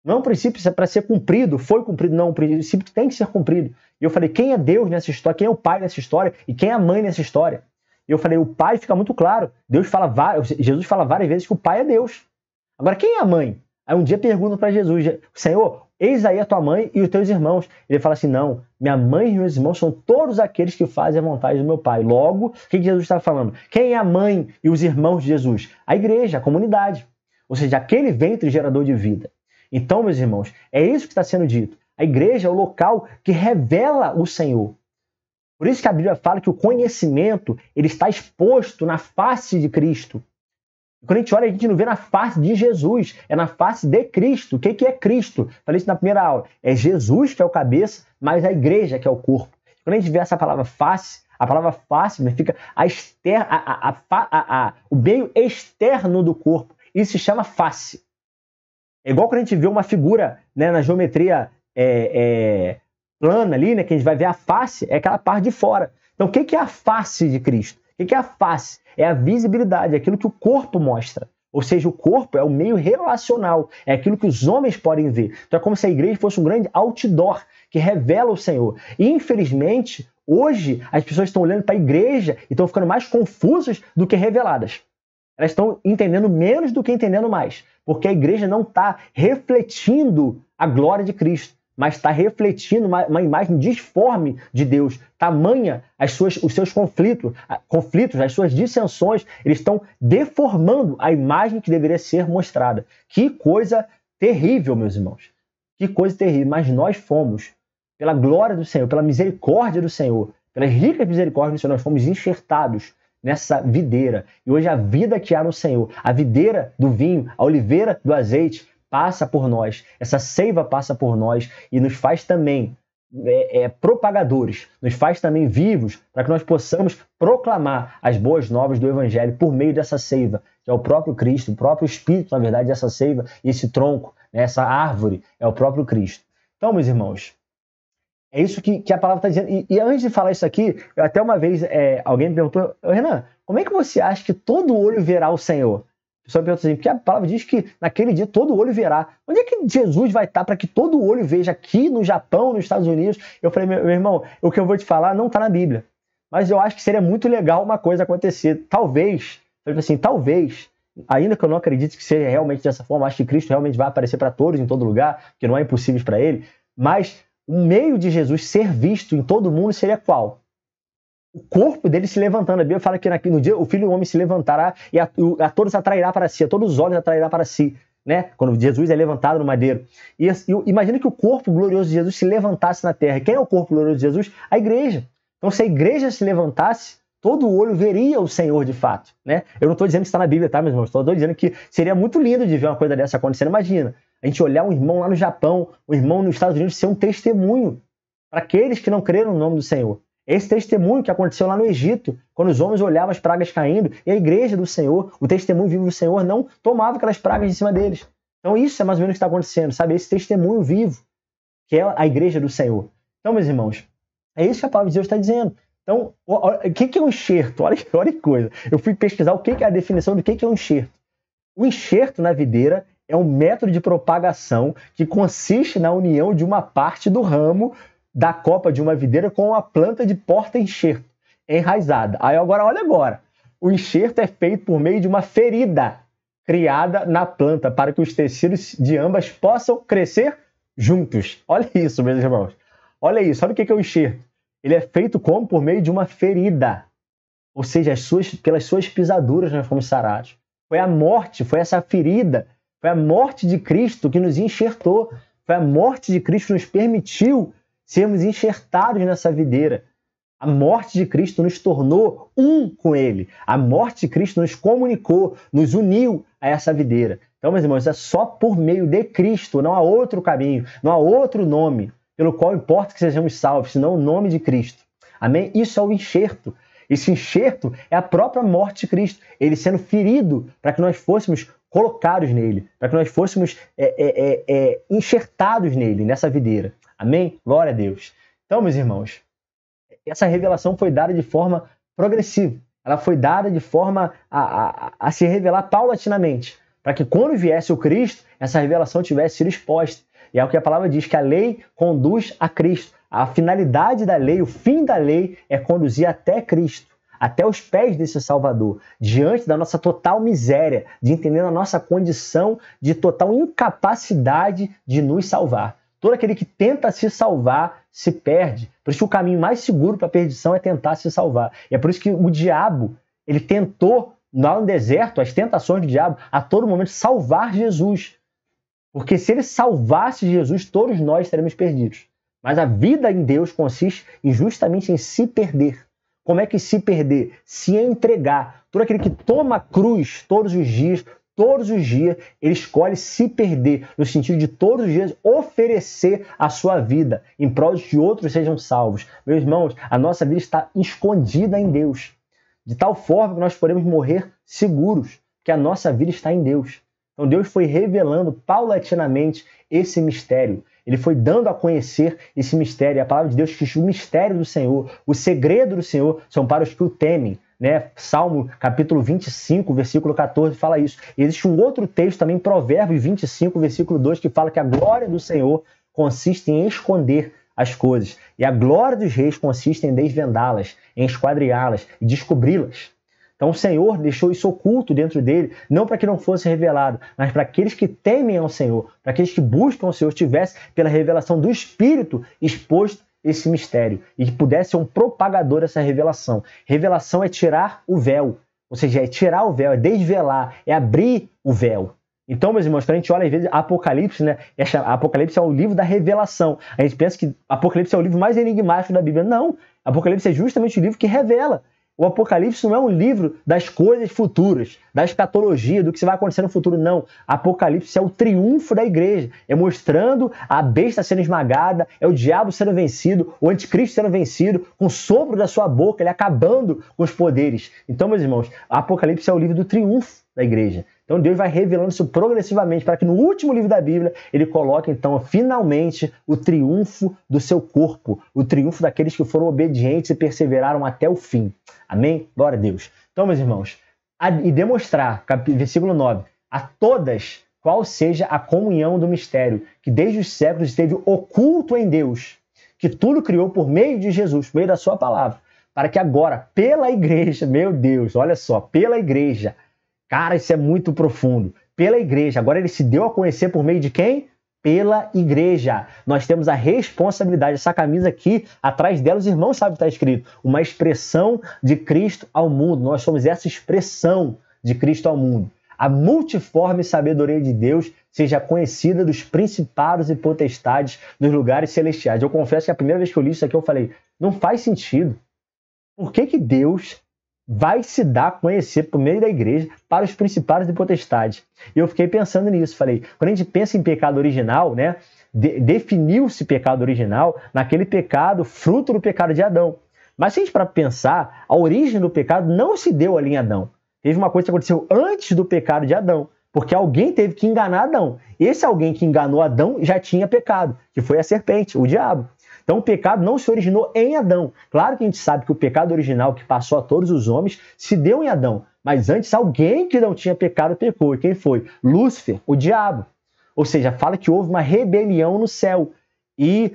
Não é um princípio para ser cumprido, foi cumprido, não, um princípio que tem que ser cumprido. E eu falei, quem é Deus nessa história, quem é o pai nessa história e quem é a mãe nessa história? E eu falei, o pai fica muito claro. Jesus fala várias vezes que o pai é Deus. Agora, quem é a mãe? Aí um dia perguntam para Jesus, Senhor, eis aí a tua mãe e os teus irmãos. Ele fala assim, não, minha mãe e meus irmãos são todos aqueles que fazem a vontade do meu Pai. Logo, o que Jesus está falando? Quem é a mãe e os irmãos de Jesus? A igreja, a comunidade. Ou seja, aquele ventre gerador de vida. Então, meus irmãos, é isso que está sendo dito. A igreja é o local que revela o Senhor. Por isso que a Bíblia fala que o conhecimento ele está exposto na face de Cristo. Quando a gente olha, a gente não vê na face de Jesus, é na face de Cristo. O que é Cristo? Falei isso na primeira aula. É Jesus que é o cabeça, mas a igreja que é o corpo. Quando a gente vê essa palavra face, a palavra face significa o meio externo do corpo. Isso se chama face. É igual quando a gente vê uma figura, né, na geometria plana ali, né, que a gente vai ver a face, é aquela parte de fora. Então, o que é a face de Cristo? O que é a face? É a visibilidade, é aquilo que o corpo mostra. Ou seja, o corpo é o meio relacional, é aquilo que os homens podem ver. Então é como se a igreja fosse um grande outdoor que revela o Senhor. E, infelizmente, hoje as pessoas estão olhando para a igreja e estão ficando mais confusas do que reveladas. Elas estão entendendo menos do que entendendo mais, porque a igreja não está refletindo a glória de Cristo, mas está refletindo uma imagem disforme de Deus. Tamanha os seus conflitos, as suas dissensões, eles estão deformando a imagem que deveria ser mostrada. Que coisa terrível, meus irmãos. Que coisa terrível. Mas nós fomos, pela glória do Senhor, pela misericórdia do Senhor, pelas ricas misericórdias do Senhor, nós fomos enxertados nessa videira. E hoje a vida que há no Senhor, a videira do vinho, a oliveira do azeite, passa por nós, essa seiva passa por nós e nos faz também propagadores, nos faz também vivos para que nós possamos proclamar as boas novas do Evangelho por meio dessa seiva, que é o próprio Cristo, o próprio Espírito, na verdade, dessa seiva, e esse tronco, né, essa árvore, é o próprio Cristo. Então, meus irmãos, é isso que a palavra está dizendo. E antes de falar isso aqui, até uma vez alguém me perguntou, Renan, como é que você acha que todo olho verá o Senhor? A pessoa pergunta assim, porque a palavra diz que naquele dia todo olho verá. Onde é que Jesus vai estar para que todo olho veja aqui no Japão, nos Estados Unidos? Eu falei, meu irmão, o que eu vou te falar não está na Bíblia. Mas eu acho que seria muito legal uma coisa acontecer. Talvez, ainda que eu não acredite que seja realmente dessa forma, acho que Cristo realmente vai aparecer para todos em todo lugar, porque não é impossível para ele, mas o meio de Jesus ser visto em todo mundo seria qual? O corpo dele se levantando. A Bíblia fala que no dia o Filho do Homem se levantará e a todos atrairá para si, a todos os olhos atrairá para si, né? Quando Jesus é levantado no madeiro. E imagina que o corpo glorioso de Jesus se levantasse na terra. E quem é o corpo glorioso de Jesus? A igreja. Então, se a igreja se levantasse, todo olho veria o Senhor de fato, né? Eu não estou dizendo que está na Bíblia, tá, meus irmãos? Estou dizendo que seria muito lindo de ver uma coisa dessa acontecendo. Imagina, a gente olhar um irmão lá no Japão, um irmão nos Estados Unidos ser um testemunho para aqueles que não creram no nome do Senhor. Esse testemunho que aconteceu lá no Egito, quando os homens olhavam as pragas caindo, e a igreja do Senhor, o testemunho vivo do Senhor, não tomava aquelas pragas em cima deles. Então isso é mais ou menos o que está acontecendo, sabe? Esse testemunho vivo, que é a igreja do Senhor. Então, meus irmãos, é isso que a palavra de Deus está dizendo. Então, o que é um enxerto? Olha que coisa. Eu fui pesquisar o que é a definição do que é um enxerto. O enxerto na videira é um método de propagação que consiste na união de uma parte do ramo da copa de uma videira com uma planta de porta-enxerto enraizada. Aí agora, olha agora. O enxerto é feito por meio de uma ferida criada na planta para que os tecidos de ambas possam crescer juntos. Olha isso, meus irmãos. Olha isso. Olha o que é o enxerto. Ele é feito como? Por meio de uma ferida. Ou seja, pelas suas pisaduras nós fomos sarados. Foi a morte, foi essa ferida, foi a morte de Cristo que nos enxertou. Foi a morte de Cristo que nos permitiu sermos enxertados nessa videira. A morte de Cristo nos tornou um com Ele. A morte de Cristo nos comunicou, nos uniu a essa videira. Então, meus irmãos, é só por meio de Cristo, não há outro caminho, não há outro nome pelo qual importa que sejamos salvos, senão o nome de Cristo. Amém? Isso é o enxerto. Esse enxerto é a própria morte de Cristo. Ele sendo ferido para que nós fôssemos colocados nele, para que nós fôssemos enxertados nele, nessa videira. Amém? Glória a Deus. Então, meus irmãos, essa revelação foi dada de forma progressiva. Ela foi dada de forma a se revelar paulatinamente, para que quando viesse o Cristo, essa revelação tivesse sido exposta. E é o que a palavra diz, que a lei conduz a Cristo. A finalidade da lei, o fim da lei é conduzir até Cristo. até os pés desse Salvador, diante da nossa total miséria, de entender a nossa condição de total incapacidade de nos salvar. Todo aquele que tenta se salvar se perde. Por isso que o caminho mais seguro para a perdição é tentar se salvar. E é por isso que o diabo, ele tentou, lá no deserto, as tentações do diabo, a todo momento salvar Jesus. Porque se ele salvasse Jesus, todos nós estaremos perdidos. Mas a vida em Deus consiste justamente em se perder. Como é que se perder? Se entregar. Todo aquele que toma a cruz todos os dias, ele escolhe se perder, no sentido de todos os dias oferecer a sua vida em prol de que outros sejam salvos. Meus irmãos, a nossa vida está escondida em Deus, de tal forma que nós podemos morrer seguros, que a nossa vida está em Deus. Então Deus foi revelando paulatinamente esse mistério. Ele foi dando a conhecer esse mistério. A palavra de Deus diz que o mistério do Senhor, o segredo do Senhor, são para os que o temem. Salmo capítulo 25, versículo 14, fala isso. E existe um outro texto também, Provérbios 25, versículo 2, que fala que a glória do Senhor consiste em esconder as coisas. E a glória dos reis consiste em desvendá-las, em esquadriá-las e descobri-las. Então o Senhor deixou isso oculto dentro dele, não para que não fosse revelado, mas para aqueles que temem ao Senhor, para aqueles que buscam o Senhor, tivesse pela revelação do Espírito exposto esse mistério e que pudesse ser um propagador dessa revelação. Revelação é tirar o véu, ou seja, é tirar o véu, é desvelar, é abrir o véu. Então, meus irmãos, quando a gente olha às vezes Apocalipse, Apocalipse é o livro da revelação. A gente pensa que Apocalipse é o livro mais enigmático da Bíblia. Não, Apocalipse é justamente o livro que revela. O Apocalipse não é um livro das coisas futuras, da escatologia, do que vai acontecer no futuro, não. Apocalipse é o triunfo da igreja, é mostrando a besta sendo esmagada, é o diabo sendo vencido, o anticristo sendo vencido, com o sopro da sua boca, ele acabando com os poderes. Então, meus irmãos, Apocalipse é o livro do triunfo da igreja. Então Deus vai revelando isso progressivamente para que no último livro da Bíblia ele coloque então finalmente o triunfo do seu corpo, o triunfo daqueles que foram obedientes e perseveraram até o fim. Amém? Glória a Deus. Então, meus irmãos, e demonstrar, versículo 9, a todas qual seja a comunhão do mistério, que desde os séculos esteve oculto em Deus, que tudo criou por meio de Jesus, por meio da sua palavra, para que agora, pela igreja, meu Deus, olha só, pela igreja, cara, isso é muito profundo. Pela igreja. Agora ele se deu a conhecer por meio de quem? Pela igreja. Nós temos a responsabilidade. Essa camisa aqui, atrás dela, os irmãos sabem o que está escrito. Uma expressão de Cristo ao mundo. Nós somos essa expressão de Cristo ao mundo. A multiforme sabedoria de Deus seja conhecida dos principados e potestades dos lugares celestiais. Eu confesso que a primeira vez que eu li isso aqui, eu falei, não faz sentido. Por que Deus vai se dar a conhecer por meio da igreja para os principados e potestades? E eu fiquei pensando nisso, falei, quando a gente pensa em pecado original, né, definiu-se pecado original naquele pecado, fruto do pecado de Adão. Mas se a gente para pensar, a origem do pecado não se deu ali em Adão. Teve uma coisa que aconteceu antes do pecado de Adão, porque alguém teve que enganar Adão. Esse alguém que enganou Adão já tinha pecado, que foi a serpente, o diabo. Então o pecado não se originou em Adão. Claro que a gente sabe que o pecado original que passou a todos os homens se deu em Adão. Mas antes alguém que não tinha pecado pecou. E quem foi? Lúcifer, o diabo. Ou seja, fala que houve uma rebelião no céu. E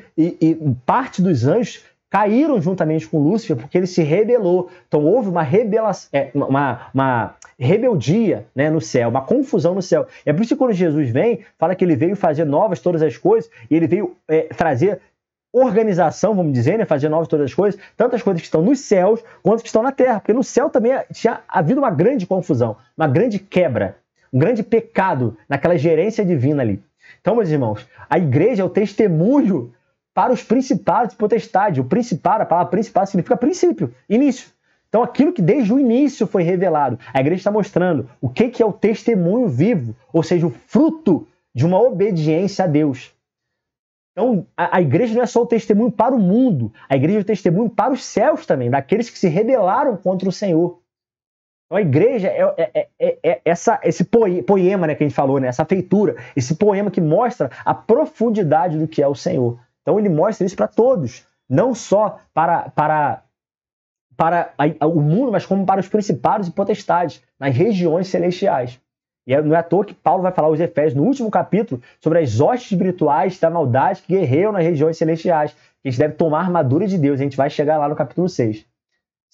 parte dos anjos caíram juntamente com Lúcifer porque ele se rebelou. Então houve uma rebeldia, né, no céu, uma confusão no céu. É por isso que quando Jesus vem, fala que ele veio fazer novas todas as coisas e ele veio trazer organização, vamos dizer, né? Fazer novas todas as coisas, tantas coisas que estão nos céus quanto que estão na terra, porque no céu também tinha havido uma grande confusão, uma grande quebra, um grande pecado naquela gerência divina ali. Então, meus irmãos, a igreja é o testemunho para os principados e potestades. O principado, a palavra principado significa princípio, início. Então, aquilo que desde o início foi revelado, a igreja está mostrando o que é o testemunho vivo, ou seja, o fruto de uma obediência a Deus. Então, a igreja não é só o testemunho para o mundo, a igreja é o testemunho para os céus também, daqueles que se rebelaram contra o Senhor. Então, a igreja é esse poema, né, que a gente falou, né, essa feitura, esse poema que mostra a profundidade do que é o Senhor. Então, ele mostra isso para todos, não só para o mundo, mas como para os principados e potestades, nas regiões celestiais. E não é à toa que Paulo vai falar aos Efésios, no último capítulo, sobre as hostes espirituais da maldade que guerreiam nas regiões celestiais. Que a gente deve tomar a armadura de Deus. A gente vai chegar lá no capítulo 6.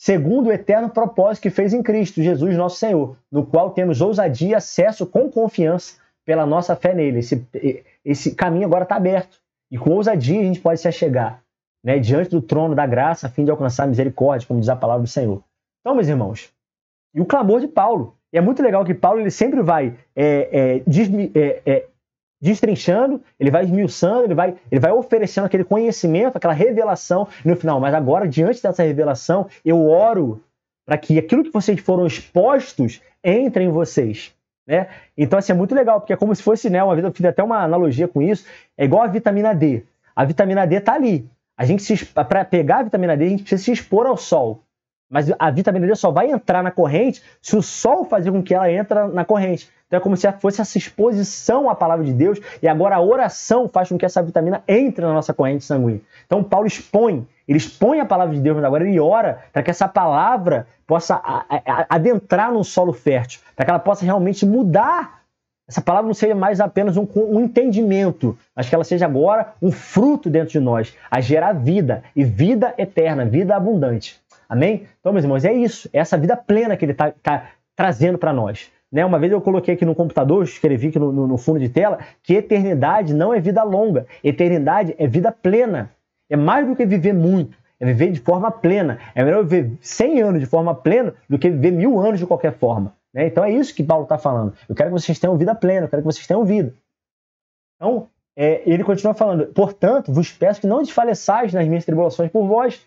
segundo o eterno propósito que fez em Cristo Jesus, nosso Senhor, no qual temos ousadia e acesso com confiança pela nossa fé nele. Esse caminho agora está aberto. E com ousadia a gente pode se achegar, né, diante do trono da graça, a fim de alcançar misericórdia, como diz a palavra do Senhor. Então, meus irmãos, e o clamor de Paulo. E é muito legal que Paulo ele sempre vai destrinchando, ele vai esmiuçando, ele vai oferecendo aquele conhecimento, aquela revelação no final. Mas agora, diante dessa revelação, eu oro para que aquilo que vocês foram expostos entre em vocês. Né? Então, assim, é muito legal, porque é como se fosse, né, uma vida, eu fiz até uma analogia com isso, é igual a vitamina D. A vitamina D está ali. Para pegar a vitamina D, a gente precisa se expor ao sol. Mas a vitamina D só vai entrar na corrente se o sol fazer com que ela entre na corrente. Então é como se fosse essa exposição à palavra de Deus, e agora a oração faz com que essa vitamina entre na nossa corrente sanguínea. Então Paulo ele expõe a palavra de Deus, mas agora ele ora para que essa palavra possa adentrar num solo fértil, para que ela possa realmente mudar. Essa palavra não seja mais apenas um entendimento, mas que ela seja agora um fruto dentro de nós, a gerar vida, e vida eterna, vida abundante. Amém? Então, meus irmãos, é isso. É essa vida plena que ele está trazendo para nós. Né? Uma vez eu coloquei aqui no computador, escrevi aqui no fundo de tela, que eternidade não é vida longa. Eternidade é vida plena. É mais do que viver muito. É viver de forma plena. É melhor viver 100 anos de forma plena do que viver 1000 anos de qualquer forma. Né? Então é isso que Paulo está falando. Eu quero que vocês tenham vida plena. Eu quero que vocês tenham vida. Então, ele continua falando. Portanto, vos peço que não desfaleçais nas minhas tribulações por vós.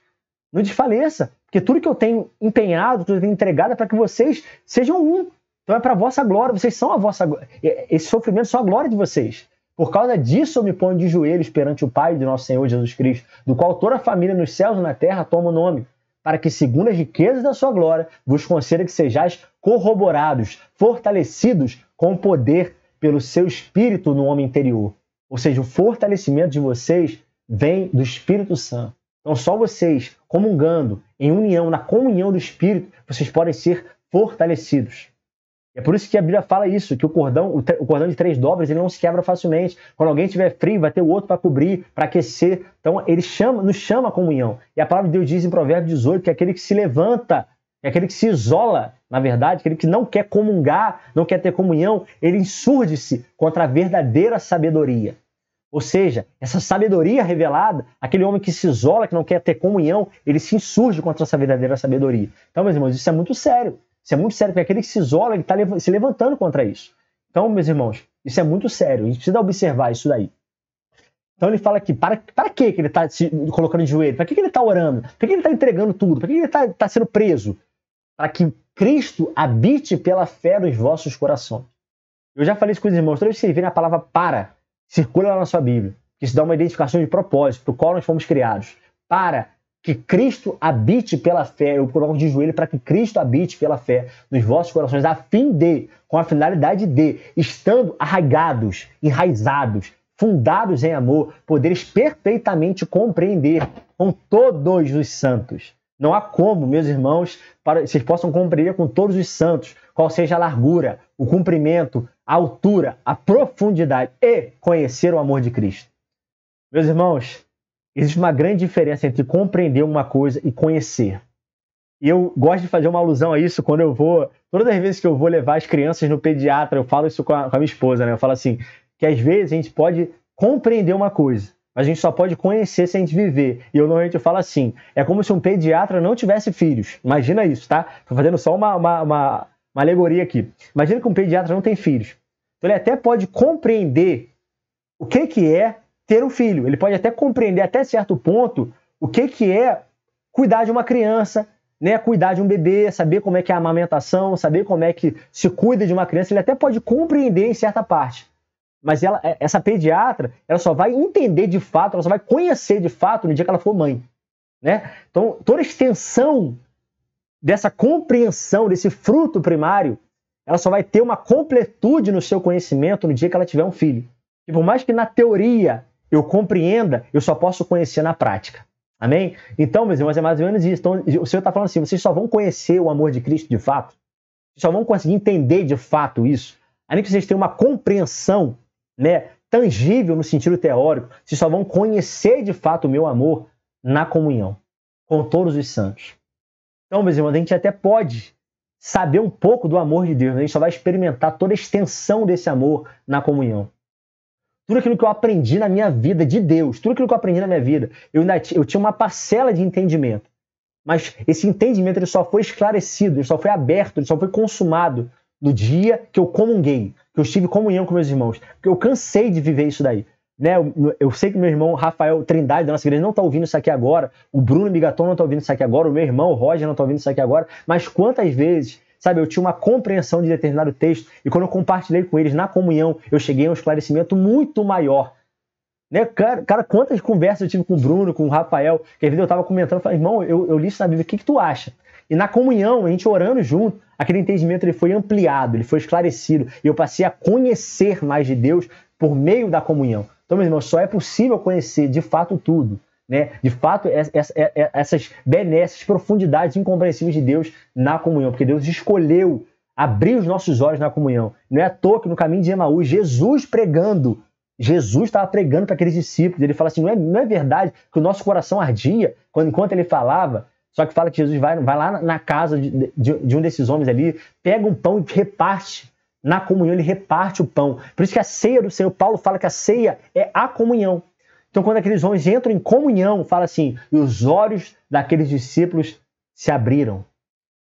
Não desfaleça, porque tudo que eu tenho empenhado, tudo que eu tenho entregado é para que vocês sejam um. Então é para a vossa glória, vocês são a vossa glória. Esse sofrimento são a glória de vocês. Por causa disso eu me ponho de joelhos perante o Pai de nosso Senhor Jesus Cristo, do qual toda a família nos céus e na terra toma o nome, para que, segundo as riquezas da sua glória, vos conceda que sejais corroborados, fortalecidos com o poder pelo seu Espírito no homem interior. Ou seja, o fortalecimento de vocês vem do Espírito Santo. Então, só vocês, comungando, em união, na comunhão do Espírito, vocês podem ser fortalecidos. É por isso que a Bíblia fala isso, que o cordão de 3 dobras ele não se quebra facilmente. Quando alguém estiver frio, vai ter o outro para cobrir, para aquecer. Então, ele nos chama a comunhão. E a palavra de Deus diz em Provérbios 18 que aquele que se levanta, que aquele que se isola, na verdade, aquele que não quer comungar, não quer ter comunhão, ele insurge-se contra a verdadeira sabedoria. Ou seja, essa sabedoria revelada, aquele homem que se isola, que não quer ter comunhão, ele se insurge contra essa verdadeira sabedoria. Então, meus irmãos, isso é muito sério. Isso é muito sério, porque aquele que se isola, ele está se levantando contra isso. Então, meus irmãos, isso é muito sério. A gente precisa observar isso daí. Então ele fala aqui, para que ele está se colocando de joelho? Para que ele está orando? Para que ele está entregando tudo? Para que ele está sendo preso? Para que Cristo habite pela fé nos vossos corações. Eu já falei isso com os irmãos, toda vez que vocês verem a palavra para, circula lá na sua Bíblia, que isso dá uma identificação de propósito, para o qual nós fomos criados. Para que Cristo habite pela fé, eu coloco de joelho para que Cristo habite pela fé nos vossos corações, a fim de, com a finalidade de, estando arraigados, enraizados, fundados em amor, poderes perfeitamente compreender com todos os santos. Não há como, meus irmãos, para vocês possam compreender com todos os santos qual seja a largura, o comprimento, a altura, a profundidade e conhecer o amor de Cristo. Meus irmãos, existe uma grande diferença entre compreender uma coisa e conhecer. E eu gosto de fazer uma alusão a isso quando eu vou... Todas as vezes que eu vou levar as crianças no pediatra, eu falo isso com a minha esposa, né? Eu falo assim, que às vezes a gente pode compreender uma coisa, mas a gente só pode conhecer se a gente viver. E eu normalmente falo assim, é como se um pediatra não tivesse filhos. Imagina isso, tá? Estou fazendo só uma alegoria aqui. Imagina que um pediatra não tem filhos. Então ele até pode compreender o que é ter um filho. Ele pode até compreender até certo ponto o que é cuidar de uma criança, né? Cuidar de um bebê, saber como é que é a amamentação, saber como é que se cuida de uma criança. Ele até pode compreender em certa parte. Mas essa pediatra, ela só vai entender de fato, ela só vai conhecer de fato no dia que ela for mãe. Né? Então, toda a extensão dessa compreensão, desse fruto primário, ela só vai ter uma completude no seu conhecimento no dia que ela tiver um filho. E por mais que na teoria eu compreenda, eu só posso conhecer na prática. Amém? Então, meus irmãos, é mais ou menos isso. Então, o Senhor está falando assim, vocês só vão conhecer o amor de Cristo de fato, vocês só vão conseguir entender de fato isso, ainda que vocês tenham uma compreensão, né, tangível no sentido teórico, vocês só vão conhecer de fato o meu amor na comunhão com todos os santos. Então, meus irmãos, a gente até pode saber um pouco do amor de Deus, mas a gente só vai experimentar toda a extensão desse amor na comunhão. Tudo aquilo que eu aprendi na minha vida de Deus, tudo aquilo que eu aprendi na minha vida, eu tinha uma parcela de entendimento. Mas esse entendimento ele só foi esclarecido, ele só foi aberto, ele só foi consumado no dia que eu comunguei, que eu estive em comunhão com meus irmãos. Porque eu cansei de viver isso daí. Né? Eu sei que meu irmão Rafael Trindade da nossa igreja não está ouvindo isso aqui agora, o Bruno Bigaton não está ouvindo isso aqui agora, o meu irmão o Roger não está ouvindo isso aqui agora, mas quantas vezes, sabe, eu tinha uma compreensão de determinado texto e quando eu compartilhei com eles na comunhão, eu cheguei a um esclarecimento muito maior. Né? Cara, quantas conversas eu tive com o Bruno, com o Rafael, que às vezes eu estava comentando, eu falei, irmão, eu li isso na Bíblia, o que tu acha? E na comunhão, a gente orando junto, aquele entendimento ele foi ampliado, ele foi esclarecido, e eu passei a conhecer mais de Deus por meio da comunhão. Então, meus irmãos, só é possível conhecer de fato tudo, né? De fato, essas benesses, profundidades incompreensíveis de Deus na comunhão, porque Deus escolheu abrir os nossos olhos na comunhão. Não é à toa que no caminho de Emaús, Jesus estava pregando para aqueles discípulos. Ele fala assim, não é verdade que o nosso coração ardia enquanto ele falava? Só que fala que Jesus vai lá na casa de um desses homens ali, pega um pão e reparte. Na comunhão ele reparte o pão. Por isso que a ceia do Senhor, Paulo fala que a ceia é a comunhão. Então quando aqueles homens entram em comunhão, fala assim, e os olhos daqueles discípulos se abriram.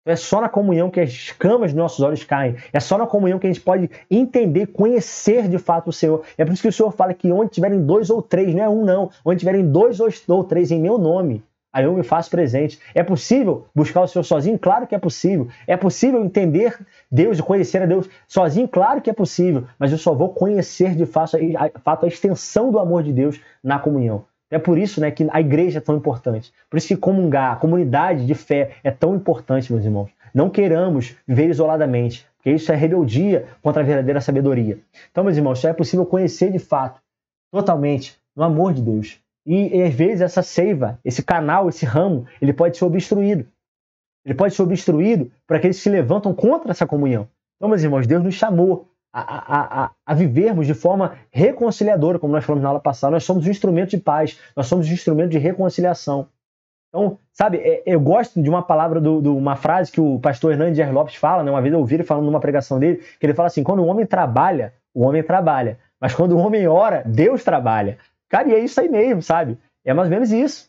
Então é só na comunhão que as escamas dos nossos olhos caem. É só na comunhão que a gente pode entender, conhecer de fato o Senhor. É por isso que o Senhor fala que onde tiverem 2 ou 3, não é um não, onde tiverem 2 ou 3 em meu nome, aí eu me faço presente. É possível buscar o Senhor sozinho? Claro que é possível. É possível entender Deus e conhecer a Deus sozinho? Claro que é possível. Mas eu só vou conhecer de fato a extensão do amor de Deus na comunhão. É por isso, né, que a igreja é tão importante. Por isso que comungar, a comunidade de fé é tão importante, meus irmãos. Não queiramos viver isoladamente, porque isso é rebeldia contra a verdadeira sabedoria. Então, meus irmãos, só é possível conhecer de fato, totalmente, no amor de Deus. E às vezes essa seiva, esse canal, esse ramo, ele pode ser obstruído. Ele pode ser obstruído por aqueles que se levantam contra essa comunhão. Então, meus irmãos, Deus nos chamou a vivermos de forma reconciliadora, como nós falamos na aula passada. Nós somos um instrumento de paz, nós somos um instrumento de reconciliação. Então, sabe, eu gosto de uma palavra, uma frase que o pastor Hernandes Dias Lopes fala, né? Uma vez eu ouvi ele falando numa pregação dele, que ele fala assim, quando o homem trabalha, mas quando o homem ora, Deus trabalha. Cara, e é isso aí mesmo, sabe? É mais ou menos isso.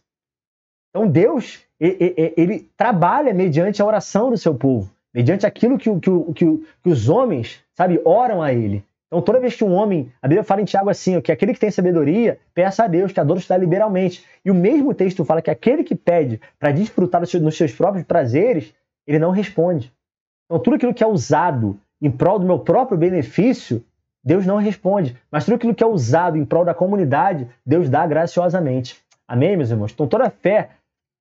Então Deus, ele trabalha mediante a oração do seu povo, mediante aquilo que os homens, sabe, oram a ele. Então toda vez que um homem, a Bíblia fala em Tiago assim, que aquele que tem sabedoria, peça a Deus, que a dor está liberalmente. E o mesmo texto fala que aquele que pede para desfrutar nos seus próprios prazeres, ele não responde. Então tudo aquilo que é usado em prol do meu próprio benefício, Deus não responde. Mas tudo aquilo que é usado em prol da comunidade, Deus dá graciosamente. Amém, meus irmãos? Então toda fé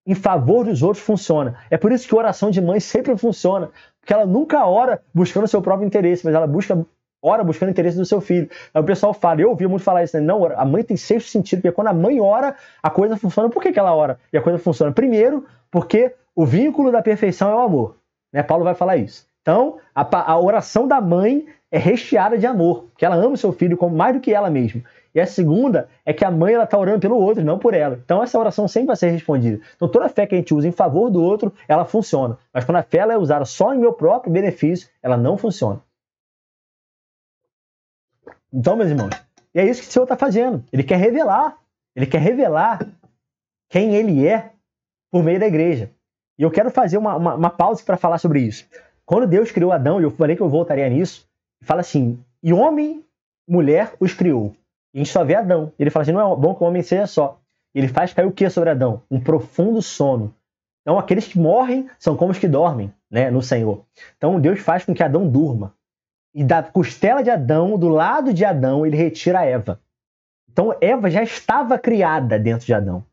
em favor dos outros funciona. É por isso que a oração de mãe sempre funciona. Porque ela nunca ora buscando o seu próprio interesse, mas ela ora buscando o interesse do seu filho. Aí o pessoal fala, eu ouvi muito falar isso, né? Não, a mãe tem sexto sentido, porque quando a mãe ora, a coisa funciona. Por que ela ora? E a coisa funciona? Primeiro, porque o vínculo da perfeição é o amor. Né? Paulo vai falar isso. Então, a oração da mãe é recheada de amor, porque ela ama o seu filho como mais do que ela mesma. E a segunda é que a mãe está orando pelo outro, não por ela. Então essa oração sempre vai ser respondida. Então toda fé que a gente usa em favor do outro, ela funciona. Mas quando a fé ela é usada só em meu próprio benefício, ela não funciona. Então, meus irmãos, e é isso que o Senhor está fazendo. Ele quer revelar quem Ele é por meio da igreja. E eu quero fazer uma pausa para falar sobre isso. Quando Deus criou Adão, e eu falei que eu voltaria nisso, fala assim, e homem, mulher os criou. E a gente só vê Adão. Ele fala assim, não é bom que o homem seja só. E ele faz cair o que sobre Adão? Um profundo sono. Então aqueles que morrem são como os que dormem, né, no Senhor. Então Deus faz com que Adão durma. E da costela de Adão, do lado de Adão, ele retira a Eva. Então Eva já estava criada dentro de Adão.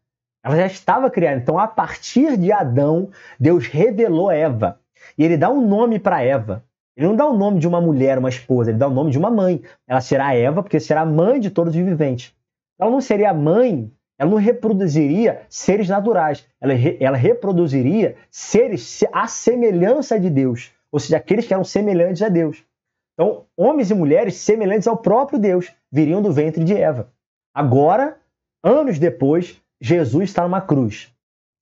Ela já estava criada. Então a partir de Adão, Deus revelou Eva. E ele dá um nome para Eva. Ele não dá o nome de uma mulher, uma esposa, ele dá o nome de uma mãe. Ela será Eva, porque será mãe de todos os viventes. Ela não seria mãe, ela não reproduziria seres naturais. Ela reproduziria seres à semelhança de Deus. Ou seja, aqueles que eram semelhantes a Deus. Então, homens e mulheres semelhantes ao próprio Deus viriam do ventre de Eva. Agora, anos depois, Jesus está numa cruz,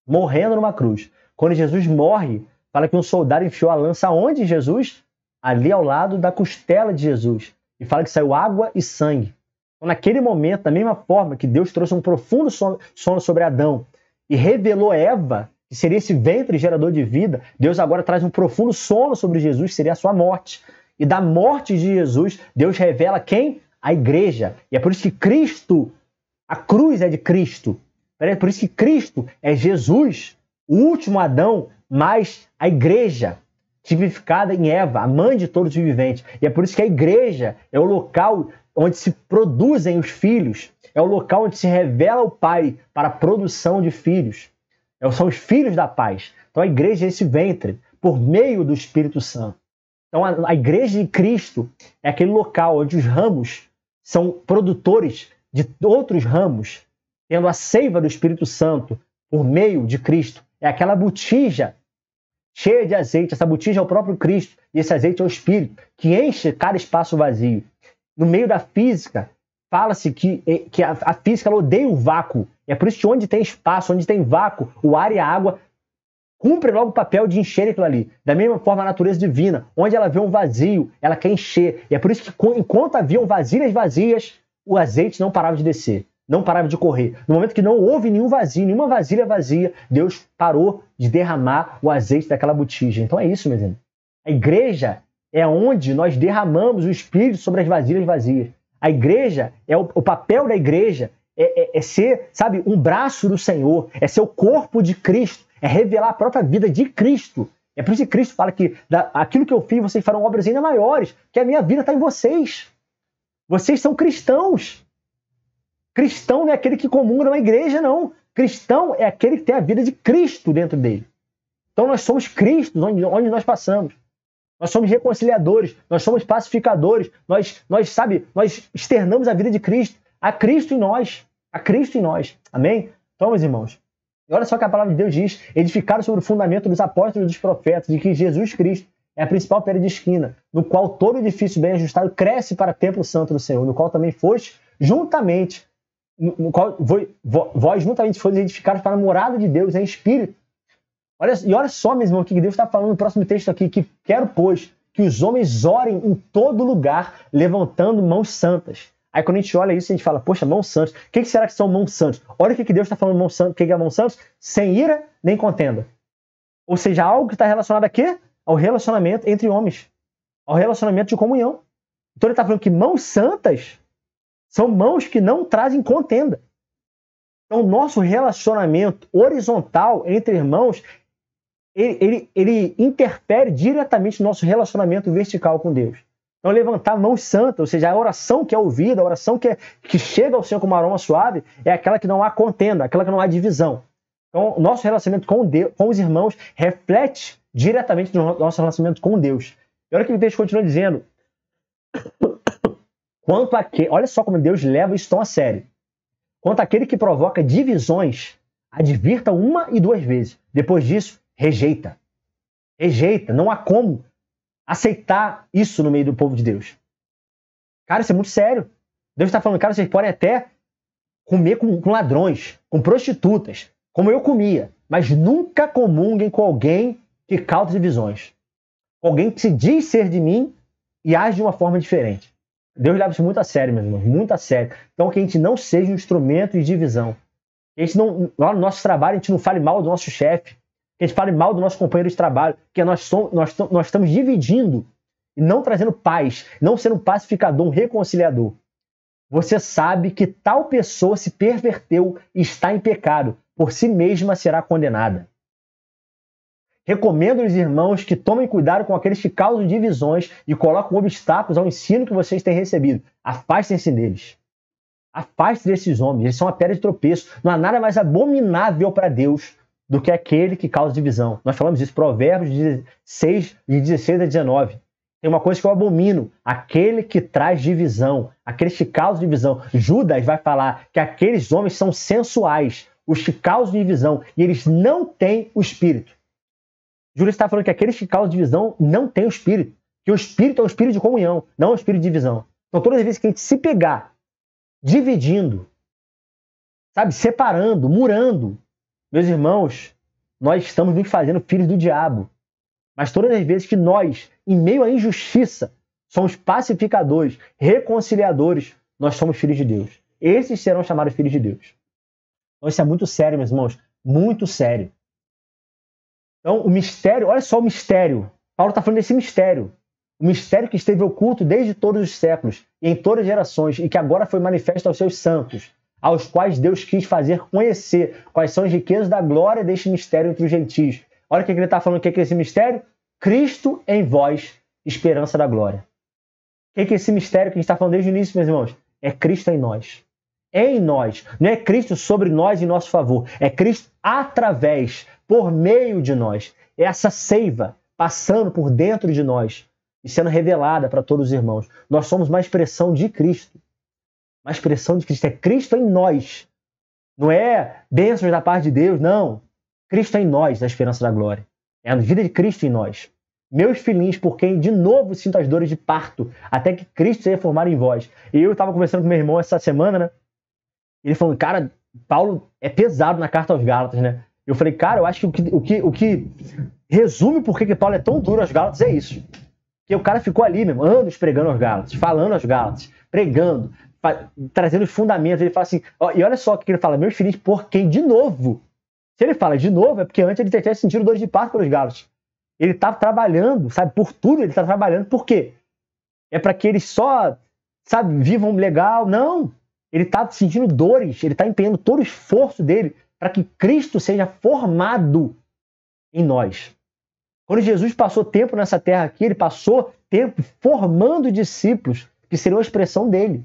morrendo numa cruz. Quando Jesus morre, fala que um soldado enfiou a lança onde, Jesus? Ali ao lado da costela de Jesus. E fala que saiu água e sangue. Então, naquele momento, da mesma forma que Deus trouxe um profundo sono sobre Adão e revelou Eva, que seria esse ventre gerador de vida, Deus agora traz um profundo sono sobre Jesus, que seria a sua morte. E da morte de Jesus, Deus revela quem? A igreja. E é por isso que Cristo, a cruz é de Cristo. É por isso que Cristo é Jesus, o último Adão, mais a igreja, tipificada em Eva, a mãe de todos os viventes. E é por isso que a igreja é o local onde se produzem os filhos, é o local onde se revela o Pai para a produção de filhos. São os filhos da paz. Então a igreja é esse ventre, por meio do Espírito Santo. Então a igreja de Cristo é aquele local onde os ramos são produtores de outros ramos, tendo a seiva do Espírito Santo por meio de Cristo. É aquela botija cheia de azeite. Essa botija é o próprio Cristo e esse azeite é o Espírito, que enche cada espaço vazio. No meio da física, fala-se que a física ela odeia o vácuo. É por isso que onde tem espaço, onde tem vácuo, o ar e a água cumprem logo o papel de encher aquilo ali. Da mesma forma, a natureza divina, onde ela vê um vazio, ela quer encher. E é por isso que enquanto haviam vasilhas vazias, o azeite não parava de descer, não parava de correr. No momento que não houve nenhum vazio, nenhuma vasilha vazia, Deus parou de derramar o azeite daquela botija. Então é isso, meus irmãos. A igreja é onde nós derramamos o Espírito sobre as vasilhas vazias. A igreja, o papel da igreja é ser, sabe, um braço do Senhor, é ser o corpo de Cristo, é revelar a própria vida de Cristo. É por isso que Cristo fala que aquilo que eu fiz, vocês farão obras ainda maiores, que a minha vida está em vocês. Vocês são cristãos. Cristão não é aquele que comunga numa igreja, não. Cristão é aquele que tem a vida de Cristo dentro dele. Então nós somos Cristos onde nós passamos. Nós somos reconciliadores, nós somos pacificadores, nós externamos a vida de Cristo, a Cristo em nós, a Cristo em nós. Amém? Então, meus irmãos, e olha só que a palavra de Deus diz, edificaram sobre o fundamento dos apóstolos e dos profetas, de que Jesus Cristo é a principal pedra de esquina, no qual todo edifício bem ajustado cresce para o templo santo do Senhor, no qual também foste juntamente, no qual vós juntamente foste edificados para a morada de Deus em espírito. Olha só, meu irmão, o que Deus está falando no próximo texto aqui, que quero, pois, que os homens orem em todo lugar, levantando mãos santas. Aí quando a gente olha isso, a gente fala, poxa, mãos santas, o que será que são mãos santas? Olha o que Deus está falando, mãos santas, o que é mãos santas? Sem ira nem contenda. Ou seja, algo que está relacionado a quê? Ao relacionamento entre homens, ao relacionamento de comunhão. Então ele está falando que mãos santas são mãos que não trazem contenda. Então o nosso relacionamento horizontal entre irmãos, ele interfere diretamente no nosso relacionamento vertical com Deus. Então, levantar mãos santas, ou seja, a oração que é ouvida, a oração que chega ao Senhor como um aroma suave, é aquela que não há contenda, aquela que não há divisão. Então, o nosso relacionamento com Deus, com os irmãos, reflete diretamente no nosso relacionamento com Deus. E olha o que o texto continua dizendo. Olha só como Deus leva isso tão a sério. Quanto àquele que provoca divisões, advirta uma e duas vezes. Depois disso, rejeita. Rejeita. Não há como aceitar isso no meio do povo de Deus. Cara, isso é muito sério. Deus está falando, cara, vocês podem até comer com ladrões, com prostitutas, como eu comia, mas nunca comunguem com alguém que causa divisões. Alguém que se diz ser de mim e age de uma forma diferente. Deus leva isso muito a sério, meus irmãos, muito a sério. Então, que a gente não seja um instrumento de divisão. Que a gente não, lá no nosso trabalho, a gente não fale mal do nosso chefe, que a gente fale mal do nosso companheiro de trabalho, que nós estamos dividindo e não trazendo paz, não sendo um pacificador, um reconciliador. Você sabe que tal pessoa se perverteu e está em pecado, por si mesma será condenada. Recomendo aos irmãos que tomem cuidado com aqueles que causam divisões e colocam obstáculos ao ensino que vocês têm recebido. Afastem-se deles. Afastem-se desses homens, eles são uma pedra de tropeço. Não há nada mais abominável para Deus do que aquele que causa divisão. Nós falamos isso, Provérbios 16, de 16 a 19. Tem uma coisa que eu abomino, aquele que traz divisão, aqueles que causam divisão. Judas vai falar que aqueles homens são sensuais, os que causam divisão, e eles não têm o Espírito. Judas está falando que aqueles que causam divisão não têm o Espírito, que o Espírito é um espírito de comunhão, não é um espírito de divisão. Então todas as vezes que a gente se pegar dividindo, sabe, separando, murando, meus irmãos, nós estamos nos fazendo filhos do diabo. Mas todas as vezes que nós, em meio à injustiça, somos pacificadores, reconciliadores, nós somos filhos de Deus. Esses serão chamados filhos de Deus. Então isso é muito sério, meus irmãos. Muito sério. Então o mistério, olha só o mistério. Paulo está falando desse mistério. O mistério que esteve oculto desde todos os séculos e em todas as gerações e que agora foi manifesto aos seus santos, aos quais Deus quis fazer conhecer quais são as riquezas da glória deste mistério entre os gentios. Olha o que ele está falando, o que é esse mistério? Cristo em vós, esperança da glória. O que é esse mistério que a gente está falando desde o início, meus irmãos? É Cristo em nós. Em nós. Não é Cristo sobre nós em nosso favor. É Cristo através, por meio de nós. É essa seiva passando por dentro de nós e sendo revelada para todos os irmãos. Nós somos uma expressão de Cristo. Uma expressão de Cristo. É Cristo em nós. Não é bênçãos da parte de Deus, não. Cristo em nós, a esperança da glória. É a vida de Cristo em nós. Meus filhinhos, por quem de novo sinto as dores de parto, até que Cristo seja formado em vós. E eu estava conversando com meu irmão essa semana, né? Ele falou, cara, Paulo é pesado na carta aos Gálatas, né? Eu falei, cara, eu acho que o que resume por que Paulo é tão duro aos Gálatas é isso. Que o cara ficou ali mesmo, anos pregando aos Gálatas, falando aos Gálatas, pregando, trazendo os fundamentos. Ele fala assim, ó, e olha só o que ele fala, meus filhinhos, por quem de novo. Se ele fala de novo, é porque antes ele tinha sentido dores de parto pelos Gálatas. Ele estava trabalhando, sabe, por tudo ele está trabalhando. Por quê? É para que eles só, sabe, vivam legal? Não. Ele está sentindo dores, ele está empenhando todo o esforço dele para que Cristo seja formado em nós. Quando Jesus passou tempo nessa terra aqui, ele passou tempo formando discípulos que seriam a expressão dele.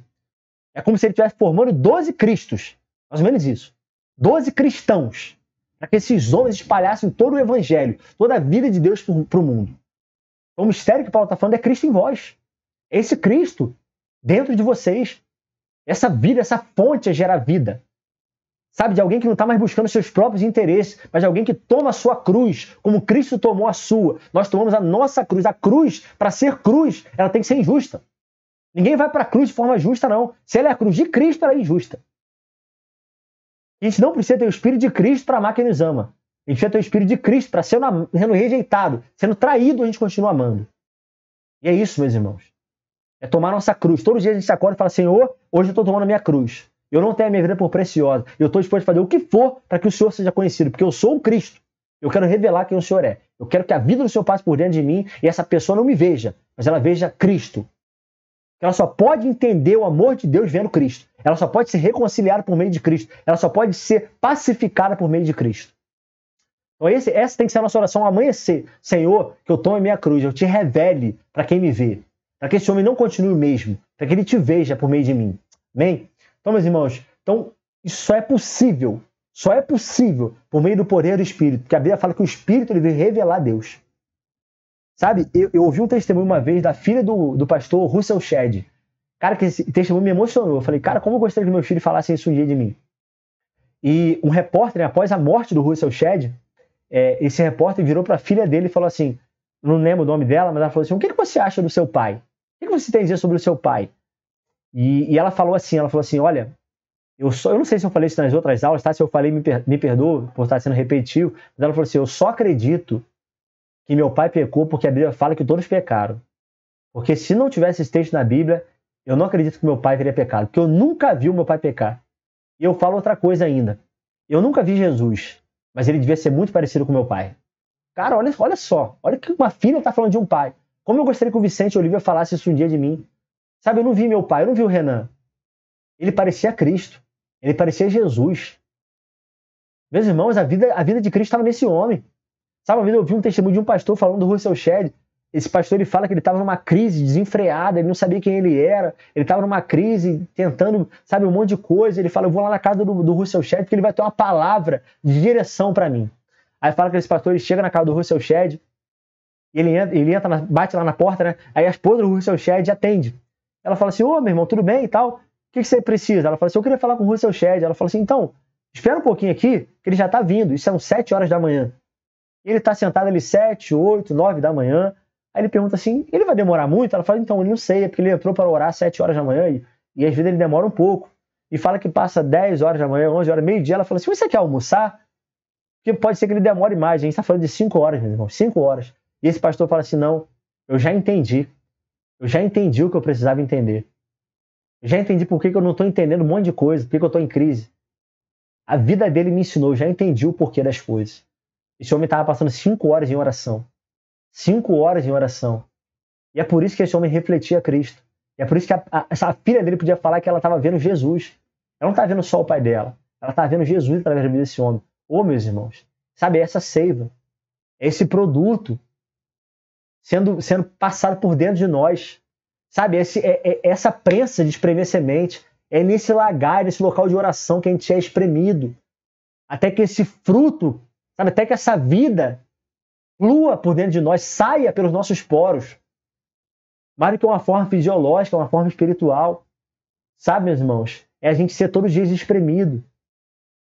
É como se ele estivesse formando 12 Cristos, mais ou menos isso. 12 cristãos, para que esses homens espalhassem todo o evangelho, toda a vida de Deus para o mundo. Então, o mistério que Paulo está falando é Cristo em vós. Esse Cristo dentro de vocês. Essa vida, essa fonte gera vida. Sabe, de alguém que não está mais buscando seus próprios interesses, mas de alguém que toma a sua cruz, como Cristo tomou a sua. Nós tomamos a nossa cruz. A cruz, para ser cruz, ela tem que ser injusta. Ninguém vai para a cruz de forma justa, não. Se ela é a cruz de Cristo, ela é injusta. A gente não precisa ter o Espírito de Cristo para amar quem nos ama. A gente precisa ter o Espírito de Cristo para sendo rejeitado, sendo traído, a gente continua amando. E é isso, meus irmãos. É tomar nossa cruz. Todos os dias a gente se acorda e fala, Senhor, hoje eu estou tomando a minha cruz. Eu não tenho a minha vida por preciosa. Eu estou disposto a fazer o que for para que o Senhor seja conhecido, porque eu sou o Cristo. Eu quero revelar quem o Senhor é. Eu quero que a vida do Senhor passe por dentro de mim e essa pessoa não me veja, mas ela veja Cristo. Ela só pode entender o amor de Deus vendo Cristo. Ela só pode ser reconciliada por meio de Cristo. Ela só pode ser pacificada por meio de Cristo. Então essa tem que ser a nossa oração ao amanhecer. Senhor, que eu tome a minha cruz, eu te revele para quem me vê. Para que esse homem não continue o mesmo. Para que ele te veja por meio de mim. Amém? Então, meus irmãos, isso só é possível por meio do poder do Espírito. Porque a Bíblia fala que o Espírito ele veio revelar Deus. Sabe, eu ouvi um testemunho uma vez da filha do pastor Russell Shedd. Cara, que esse testemunho me emocionou. Eu falei, cara, como eu gostaria que meus filhos falassem isso um dia de mim. E um repórter, após a morte do Russell Shedd, esse repórter virou para a filha dele e falou assim, não lembro o nome dela, mas ela falou assim, o que você acha do seu pai? O que você tem a dizer sobre o seu pai? E ela falou assim, olha, eu não sei se eu falei isso nas outras aulas, tá? Se eu falei, me perdoa por estar sendo repetitivo, mas ela falou assim, eu só acredito que meu pai pecou porque a Bíblia fala que todos pecaram. Porque se não tivesse esse texto na Bíblia, eu não acredito que meu pai teria pecado, porque eu nunca vi o meu pai pecar. E eu falo outra coisa ainda, eu nunca vi Jesus, mas ele devia ser muito parecido com meu pai. Cara, olha só, olha que uma filha está falando de um pai. Como eu gostaria que o Vicente e a Olivia falassem isso um dia de mim. Sabe, eu não vi meu pai, eu não vi o Renan. Ele parecia Cristo. Ele parecia Jesus. Meus irmãos, a vida de Cristo estava nesse homem. Sabe, eu vi um testemunho de um pastor falando do Russell Shedd. Esse pastor ele fala que ele estava numa crise desenfreada, ele não sabia quem ele era. Ele estava numa crise, tentando, sabe, um monte de coisa. Ele fala, eu vou lá na casa do Russell Shedd porque ele vai ter uma palavra de direção para mim. Aí fala que esse pastor ele chega na casa do Russell Shedd, ele entra, bate lá na porta, né? Aí a esposa do Russell Shedd atende. Ela fala assim, ô, meu irmão, tudo bem e tal? O que você precisa? Ela fala assim, eu queria falar com o Russell Shedd. Ela fala assim, então, espera um pouquinho aqui, que ele já está vindo. Isso são 7 horas da manhã. Ele está sentado ali 7, 8, 9 da manhã. Aí ele pergunta assim, ele vai demorar muito? Ela fala, então, eu não sei, é porque ele entrou para orar 7 horas da manhã e às vezes ele demora um pouco. E fala que passa 10 horas da manhã, 11 horas, meio-dia. Ela fala assim, você quer almoçar? Porque pode ser que ele demore mais. A gente está falando de 5 horas, meus irmãos, 5 horas. E esse pastor fala assim, não, eu já entendi. Eu já entendi o que eu precisava entender. Eu já entendi por que eu não estou entendendo um monte de coisa, por que eu estou em crise. A vida dele me ensinou, eu já entendi o porquê das coisas. Esse homem estava passando 5 horas em oração. 5 horas em oração. E é por isso que esse homem refletia Cristo. E é por isso que essa filha dele podia falar que ela estava vendo Jesus. Ela não estava vendo só o pai dela. Ela estava vendo Jesus através da vida desse homem. Ô, meus irmãos, sabe, essa seiva, esse produto sendo passado por dentro de nós. Sabe, essa prensa de espremer semente, é nesse lagar, nesse local de oração que a gente é espremido. Até que esse fruto, sabe, até que essa vida flua por dentro de nós, saia pelos nossos poros. Mais do que uma forma fisiológica, uma forma espiritual. Sabe, meus irmãos, é a gente ser todos os dias espremido.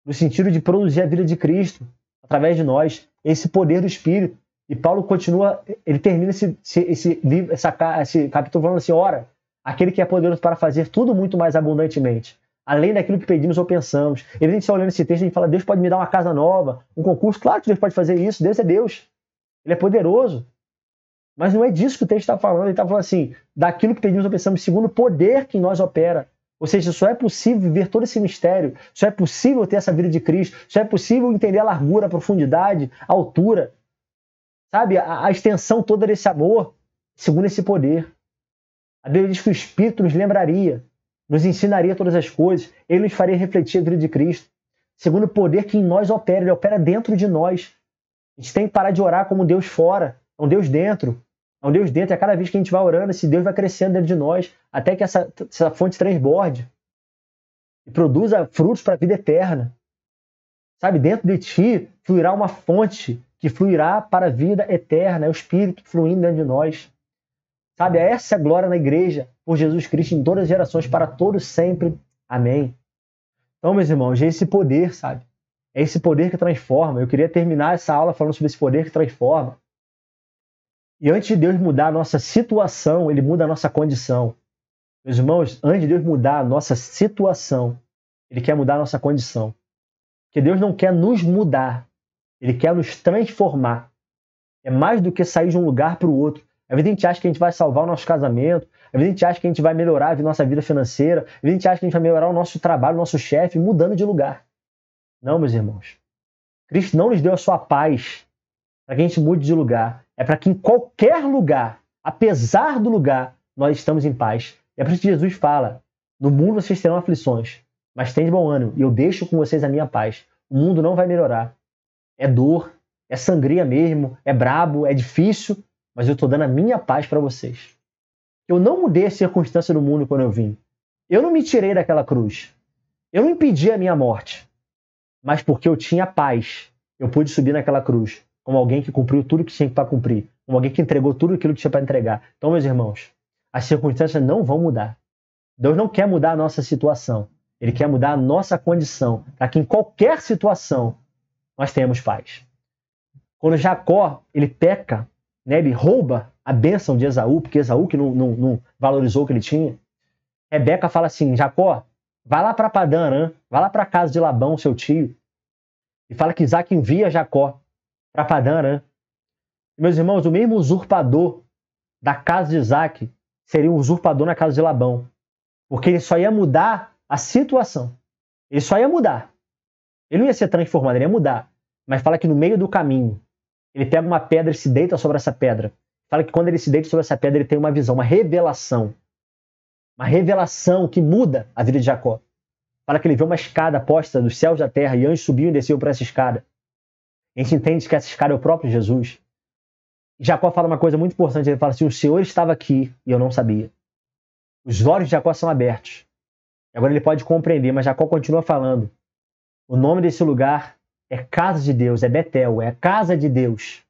No sentido de produzir a vida de Cristo, através de nós, esse poder do Espírito. E Paulo continua, ele termina esse livro, esse capítulo falando assim, ora, aquele que é poderoso para fazer tudo muito mais abundantemente, além daquilo que pedimos ou pensamos. E a gente está olhando esse texto e a gente fala, Deus pode me dar uma casa nova, um concurso, claro que Deus pode fazer isso, Deus é Deus, Ele é poderoso. Mas não é disso que o texto está falando, ele está falando assim, daquilo que pedimos ou pensamos, segundo o poder que em nós opera. Ou seja, só é possível viver todo esse mistério, só é possível ter essa vida de Cristo, só é possível entender a largura, a profundidade, a altura, sabe, a extensão toda desse amor, segundo esse poder. A Bíblia diz que o Espírito nos lembraria, nos ensinaria todas as coisas, ele nos faria refletir a vida de Cristo, segundo o poder que em nós opera, ele opera dentro de nós. A gente tem que parar de orar como um Deus fora, é um Deus dentro. É um Deus dentro, e a cada vez que a gente vai orando, esse Deus vai crescendo dentro de nós, até que essa fonte transborde e produza frutos para a vida eterna. Sabe, dentro de ti fluirá uma fonte que fluirá para a vida eterna, é o Espírito fluindo dentro de nós. Sabe, essa é a glória na igreja, por Jesus Cristo, em todas as gerações, para todos sempre. Amém. Então, meus irmãos, é esse poder, sabe? É esse poder que transforma. Eu queria terminar essa aula falando sobre esse poder que transforma. E antes de Deus mudar a nossa situação, Ele muda a nossa condição. Meus irmãos, antes de Deus mudar a nossa situação, Ele quer mudar a nossa condição. Porque Deus não quer nos mudar, Ele quer nos transformar. É mais do que sair de um lugar para o outro. Às vezes a gente acha que a gente vai salvar o nosso casamento, às vezes a gente acha que a gente vai melhorar a nossa vida financeira, às vezes a gente acha que a gente vai melhorar o nosso trabalho, o nosso chefe, mudando de lugar. Não, meus irmãos. Cristo não nos deu a sua paz para que a gente mude de lugar. É para que em qualquer lugar, apesar do lugar, nós estamos em paz. É por isso que Jesus fala, no mundo vocês terão aflições, mas tenham bom ânimo, e eu deixo com vocês a minha paz. O mundo não vai melhorar. É dor, é sangria mesmo, é brabo, é difícil, mas eu estou dando a minha paz para vocês. Eu não mudei a circunstância do mundo quando eu vim. Eu não me tirei daquela cruz. Eu não impedi a minha morte. Mas porque eu tinha paz, eu pude subir naquela cruz, como alguém que cumpriu tudo que tinha para cumprir, como alguém que entregou tudo aquilo que tinha para entregar. Então, meus irmãos, as circunstâncias não vão mudar. Deus não quer mudar a nossa situação. Ele quer mudar a nossa condição, para que em qualquer situação nós tenhamos paz. Quando Jacó, ele peca, né, ele rouba a bênção de Esaú, porque Esaú que não valorizou o que ele tinha, Rebeca fala assim, Jacó, vai lá para Padã Arã, vai lá para a casa de Labão, seu tio, e fala que Isaac envia Jacó para Padã Arã. Meus irmãos, o mesmo usurpador da casa de Isaac seria um usurpador na casa de Labão, porque ele só ia mudar a situação. Ele só ia mudar. Ele não ia ser transformado, ele ia mudar. Mas fala que no meio do caminho, ele pega uma pedra e se deita sobre essa pedra. Fala que quando ele se deita sobre essa pedra, ele tem uma visão, uma revelação. Uma revelação que muda a vida de Jacó. Fala que ele vê uma escada posta dos céus da terra e anjos subiam e desciam por essa escada. A gente entende que essa escada é o próprio Jesus. Jacó fala uma coisa muito importante. Ele fala assim, o Senhor estava aqui e eu não sabia. Os olhos de Jacó são abertos. Agora ele pode compreender, mas Jacó continua falando. O nome desse lugar é casa de Deus, é Betel, é a casa de Deus.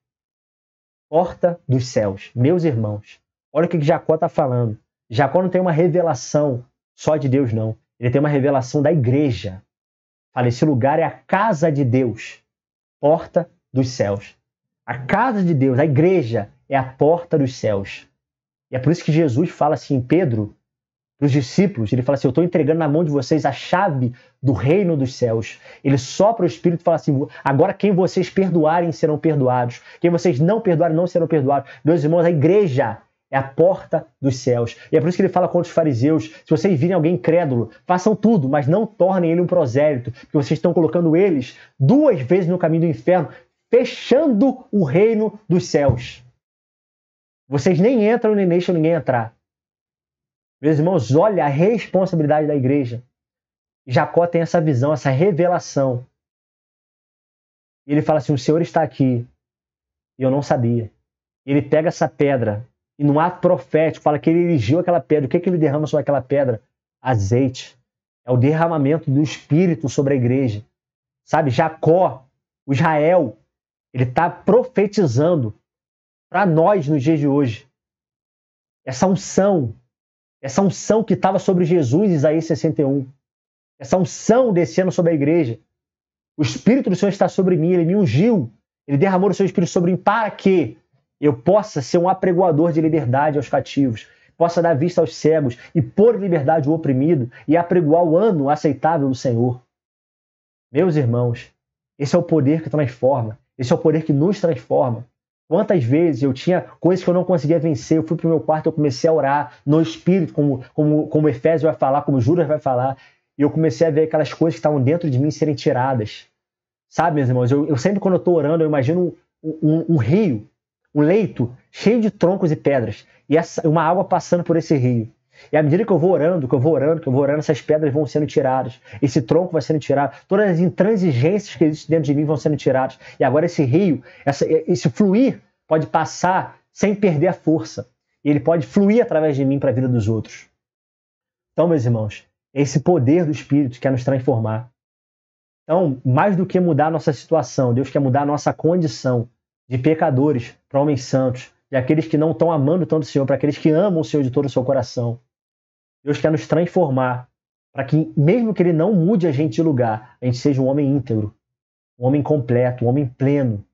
Porta dos céus. Meus irmãos, olha o que Jacó está falando. Jacó não tem uma revelação só de Deus, não. Ele tem uma revelação da igreja. Fala, esse lugar é a casa de Deus. Porta dos céus. A casa de Deus, a igreja, é a porta dos céus. E é por isso que Jesus fala assim, Pedro, para os discípulos, ele fala assim, eu estou entregando na mão de vocês a chave do reino dos céus. Ele sopra o Espírito e fala assim, agora quem vocês perdoarem serão perdoados, quem vocês não perdoarem não serão perdoados. Meus irmãos, a igreja é a porta dos céus. E é por isso que ele fala contra os fariseus, se vocês virem alguém incrédulo, façam tudo, mas não tornem ele um prosélito, porque vocês estão colocando eles 2 vezes no caminho do inferno, fechando o reino dos céus. Vocês nem entram nem deixam ninguém entrar. Meus irmãos, olha a responsabilidade da igreja. Jacó tem essa visão, essa revelação. E ele fala assim, o Senhor está aqui. E eu não sabia. Ele pega essa pedra e no ato profético fala que ele erigiu aquela pedra. O que ele derrama sobre aquela pedra? Azeite. É o derramamento do Espírito sobre a igreja. Sabe, Jacó, o Israel, ele está profetizando para nós nos dias de hoje. Essa unção que estava sobre Jesus, Isaías 61. Essa unção descendo sobre a igreja. O Espírito do Senhor está sobre mim, ele me ungiu. Ele derramou o seu Espírito sobre mim para que eu possa ser um apregoador de liberdade aos cativos, possa dar vista aos cegos e pôr em liberdade o oprimido e apregoar o ano aceitável do Senhor. Meus irmãos, esse é o poder que transforma. Esse é o poder que nos transforma. Quantas vezes eu tinha coisas que eu não conseguia vencer, eu fui para o meu quarto, eu comecei a orar no Espírito, como Efésio vai falar, como Judas vai falar, e eu comecei a ver aquelas coisas que estavam dentro de mim serem tiradas. Sabe, meus irmãos, eu sempre quando eu estou orando, eu imagino um rio, um leito cheio de troncos e pedras, e uma água passando por esse rio. E à medida que eu vou orando, essas pedras vão sendo tiradas. Esse tronco vai sendo tirado. Todas as intransigências que existem dentro de mim vão sendo tiradas. E agora esse rio, esse fluir, pode passar sem perder a força. E ele pode fluir através de mim para a vida dos outros. Então, meus irmãos, esse poder do Espírito quer nos transformar. Então, mais do que mudar a nossa situação, Deus quer mudar a nossa condição de pecadores para homens santos, de aqueles que não estão amando tanto o Senhor, para aqueles que amam o Senhor de todo o seu coração. Deus quer nos transformar para que, mesmo que Ele não mude a gente de lugar, a gente seja um homem íntegro, um homem completo, um homem pleno,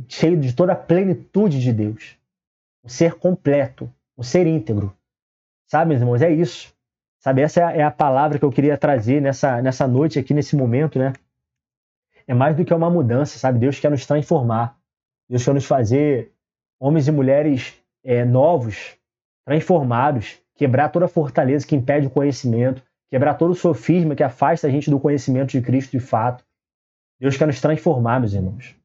cheio de toda a plenitude de Deus. Um ser completo, um ser íntegro. Sabe, meus irmãos, é isso. Sabe, essa é a palavra que eu queria trazer nessa noite aqui, nesse momento, né? É mais do que uma mudança, sabe? Deus quer nos transformar. Deus quer nos fazer homens e mulheres novos, transformados, quebrar toda a fortaleza que impede o conhecimento, quebrar todo o sofisma que afasta a gente do conhecimento de Cristo de fato. Deus quer nos transformar, meus irmãos.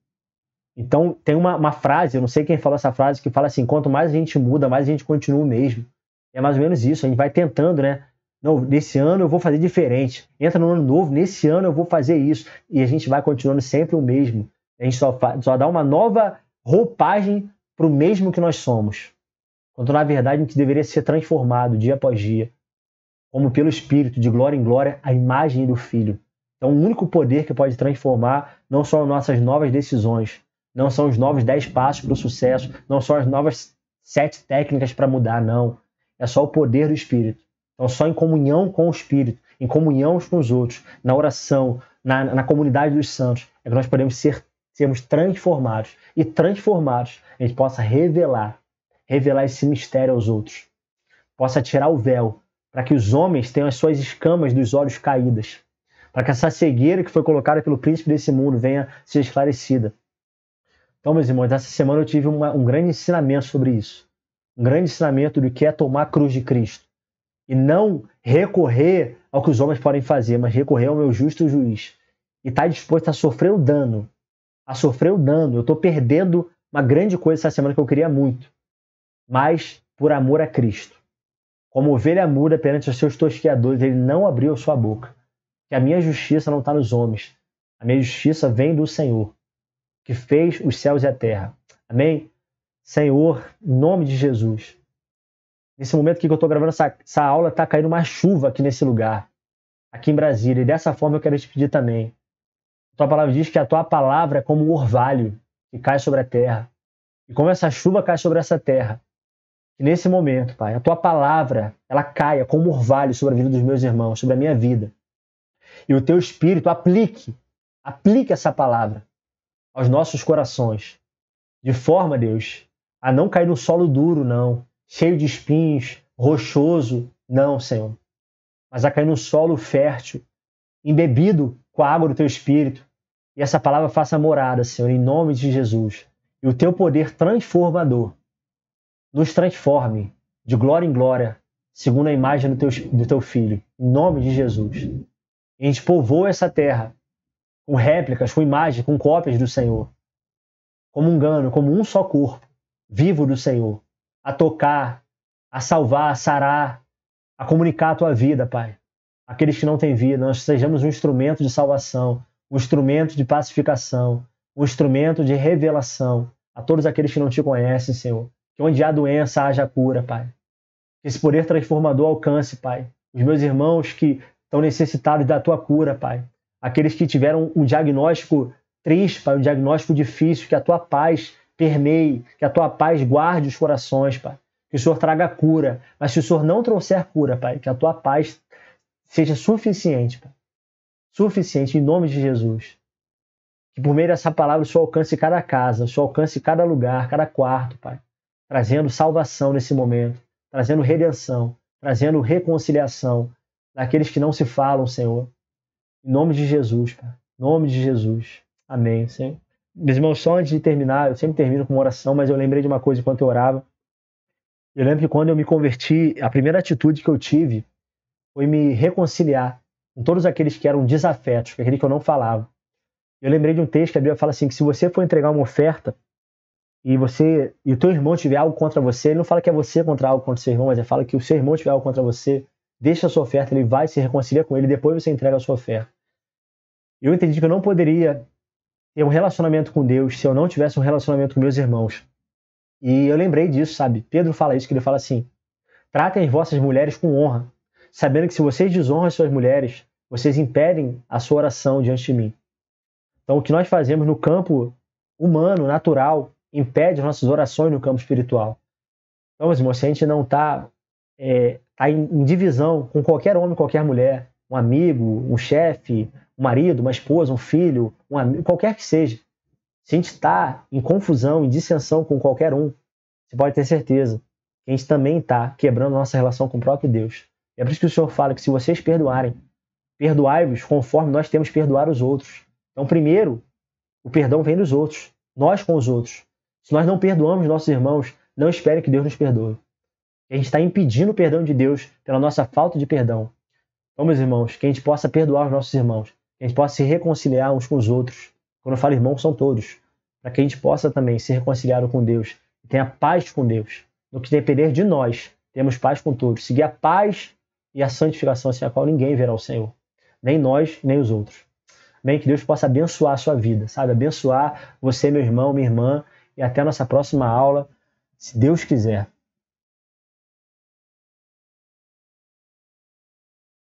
Então, tem uma frase, eu não sei quem falou essa frase, que fala assim, quanto mais a gente muda, mais a gente continua o mesmo. É mais ou menos isso, a gente vai tentando, né? Não, nesse ano eu vou fazer diferente. Entra no ano novo, nesse ano eu vou fazer isso. E a gente vai continuando sempre o mesmo. A gente só dá uma nova roupagem para o mesmo que nós somos. Quando na verdade a gente deveria ser transformado dia após dia, como pelo Espírito, de glória em glória, a imagem do Filho. Então o único poder que pode transformar não são as nossas novas decisões, não são os novos 10 passos para o sucesso, não são as novas 7 técnicas para mudar, não. É só o poder do Espírito. Então só em comunhão com o Espírito, em comunhão uns com os outros, na oração, na comunidade dos santos, é que nós podemos sermos transformados. E transformados, a gente possa revelar esse mistério aos outros. Possa tirar o véu, para que os homens tenham as suas escamas dos olhos caídas. Para que essa cegueira que foi colocada pelo príncipe desse mundo venha ser esclarecida. Então, meus irmãos, essa semana eu tive um grande ensinamento sobre isso. Um grande ensinamento do que é tomar a cruz de Cristo. E não recorrer ao que os homens podem fazer, mas recorrer ao meu justo juiz. E estar disposto a sofrer o dano. Eu estou perdendo uma grande coisa essa semana que eu queria muito. Mas por amor a Cristo. Como ovelha muda perante os seus tosqueadores, ele não abriu a sua boca. Que a minha justiça não está nos homens. A minha justiça vem do Senhor, que fez os céus e a terra. Amém? Senhor, em nome de Jesus. Nesse momento aqui que eu estou gravando essa aula, está caindo uma chuva aqui nesse lugar. Aqui em Brasília. E dessa forma eu quero te pedir também. A tua palavra diz que a tua palavra é como um orvalho que cai sobre a terra. E como essa chuva cai sobre essa terra, que nesse momento, Pai, a tua palavra, ela caia como um orvalho sobre a vida dos meus irmãos, sobre a minha vida. E o teu Espírito aplique essa palavra aos nossos corações. De forma, Deus, a não cair no solo duro, não. Cheio de espinhos, rochoso. Não, Senhor. mas a cair num solo fértil, embebido com a água do teu Espírito. E essa palavra faça morada, Senhor, em nome de Jesus. E o teu poder transformador nos transforme de glória em glória, segundo a imagem do teu Filho, em nome de Jesus. E a gente povoa essa terra com réplicas, com imagens, com cópias do Senhor, comungando como um só corpo, vivo do Senhor, a tocar, a salvar, a sarar, a comunicar a tua vida, Pai. Aqueles que não têm vida, nós sejamos um instrumento de salvação, um instrumento de pacificação, um instrumento de revelação a todos aqueles que não te conhecem, Senhor. Que onde há doença, haja cura, Pai. Que esse poder transformador alcance, Pai, os meus irmãos que estão necessitados da tua cura, Pai. Aqueles que tiveram um diagnóstico triste, Pai, um diagnóstico difícil, que a tua paz permeie, que a tua paz guarde os corações, Pai. Que o Senhor traga cura. Mas se o Senhor não trouxer cura, Pai, que a tua paz seja suficiente, Pai. Suficiente em nome de Jesus. Que por meio dessa palavra o Senhor alcance cada casa, o Senhor alcance cada lugar, cada quarto, Pai. Trazendo salvação nesse momento, trazendo redenção, trazendo reconciliação daqueles que não se falam, Senhor. Em nome de Jesus, Pai. Em nome de Jesus. Amém, Senhor. Meus irmãos, só antes de terminar, eu sempre termino com uma oração, mas eu lembrei de uma coisa enquanto eu orava. Eu lembro que quando eu me converti, a primeira atitude que eu tive foi me reconciliar com todos aqueles que eram desafetos, com aqueles que eu não falava. Eu lembrei de um texto que a Bíblia fala assim, que se você for entregar uma oferta e o teu irmão tiver algo contra você, ele não fala que é você contra algo contra o seu irmão, mas ele fala que o seu irmão tiver algo contra você, deixa a sua oferta, ele vai se reconciliar com ele, depois você entrega a sua oferta. Eu entendi que eu não poderia ter um relacionamento com Deus se eu não tivesse um relacionamento com meus irmãos. E eu lembrei disso, sabe? Pedro fala isso, que ele fala assim, tratem as vossas mulheres com honra, sabendo que se vocês desonram as suas mulheres, vocês impedem a sua oração diante de mim. Então, o que nós fazemos no campo humano, natural, impede as nossas orações no campo espiritual. Então, meus irmãos, se a gente não está em divisão com qualquer homem, qualquer mulher, um amigo, um chefe, um marido, uma esposa, um filho, um amigo, qualquer que seja, se a gente está em confusão, em dissensão com qualquer um, você pode ter certeza que a gente também está quebrando nossa relação com o próprio Deus. É por isso que o Senhor fala que se vocês perdoarem, perdoai-vos conforme nós temos que perdoar os outros. Então, primeiro, o perdão vem dos outros, nós com os outros. Se nós não perdoamos nossos irmãos, não espere que Deus nos perdoe. A gente está impedindo o perdão de Deus pela nossa falta de perdão. Então, meus irmãos, que a gente possa perdoar os nossos irmãos, que a gente possa se reconciliar uns com os outros. Quando eu falo irmãos, são todos. Para que a gente possa também se reconciliar com Deus e tenha paz com Deus. No que depender de nós, temos paz com todos. Seguir a paz e a santificação, sem a qual ninguém verá o Senhor. Nem nós, nem os outros. Bem, que Deus possa abençoar a sua vida, sabe? Abençoar você, meu irmão, minha irmã, e até a nossa próxima aula, se Deus quiser.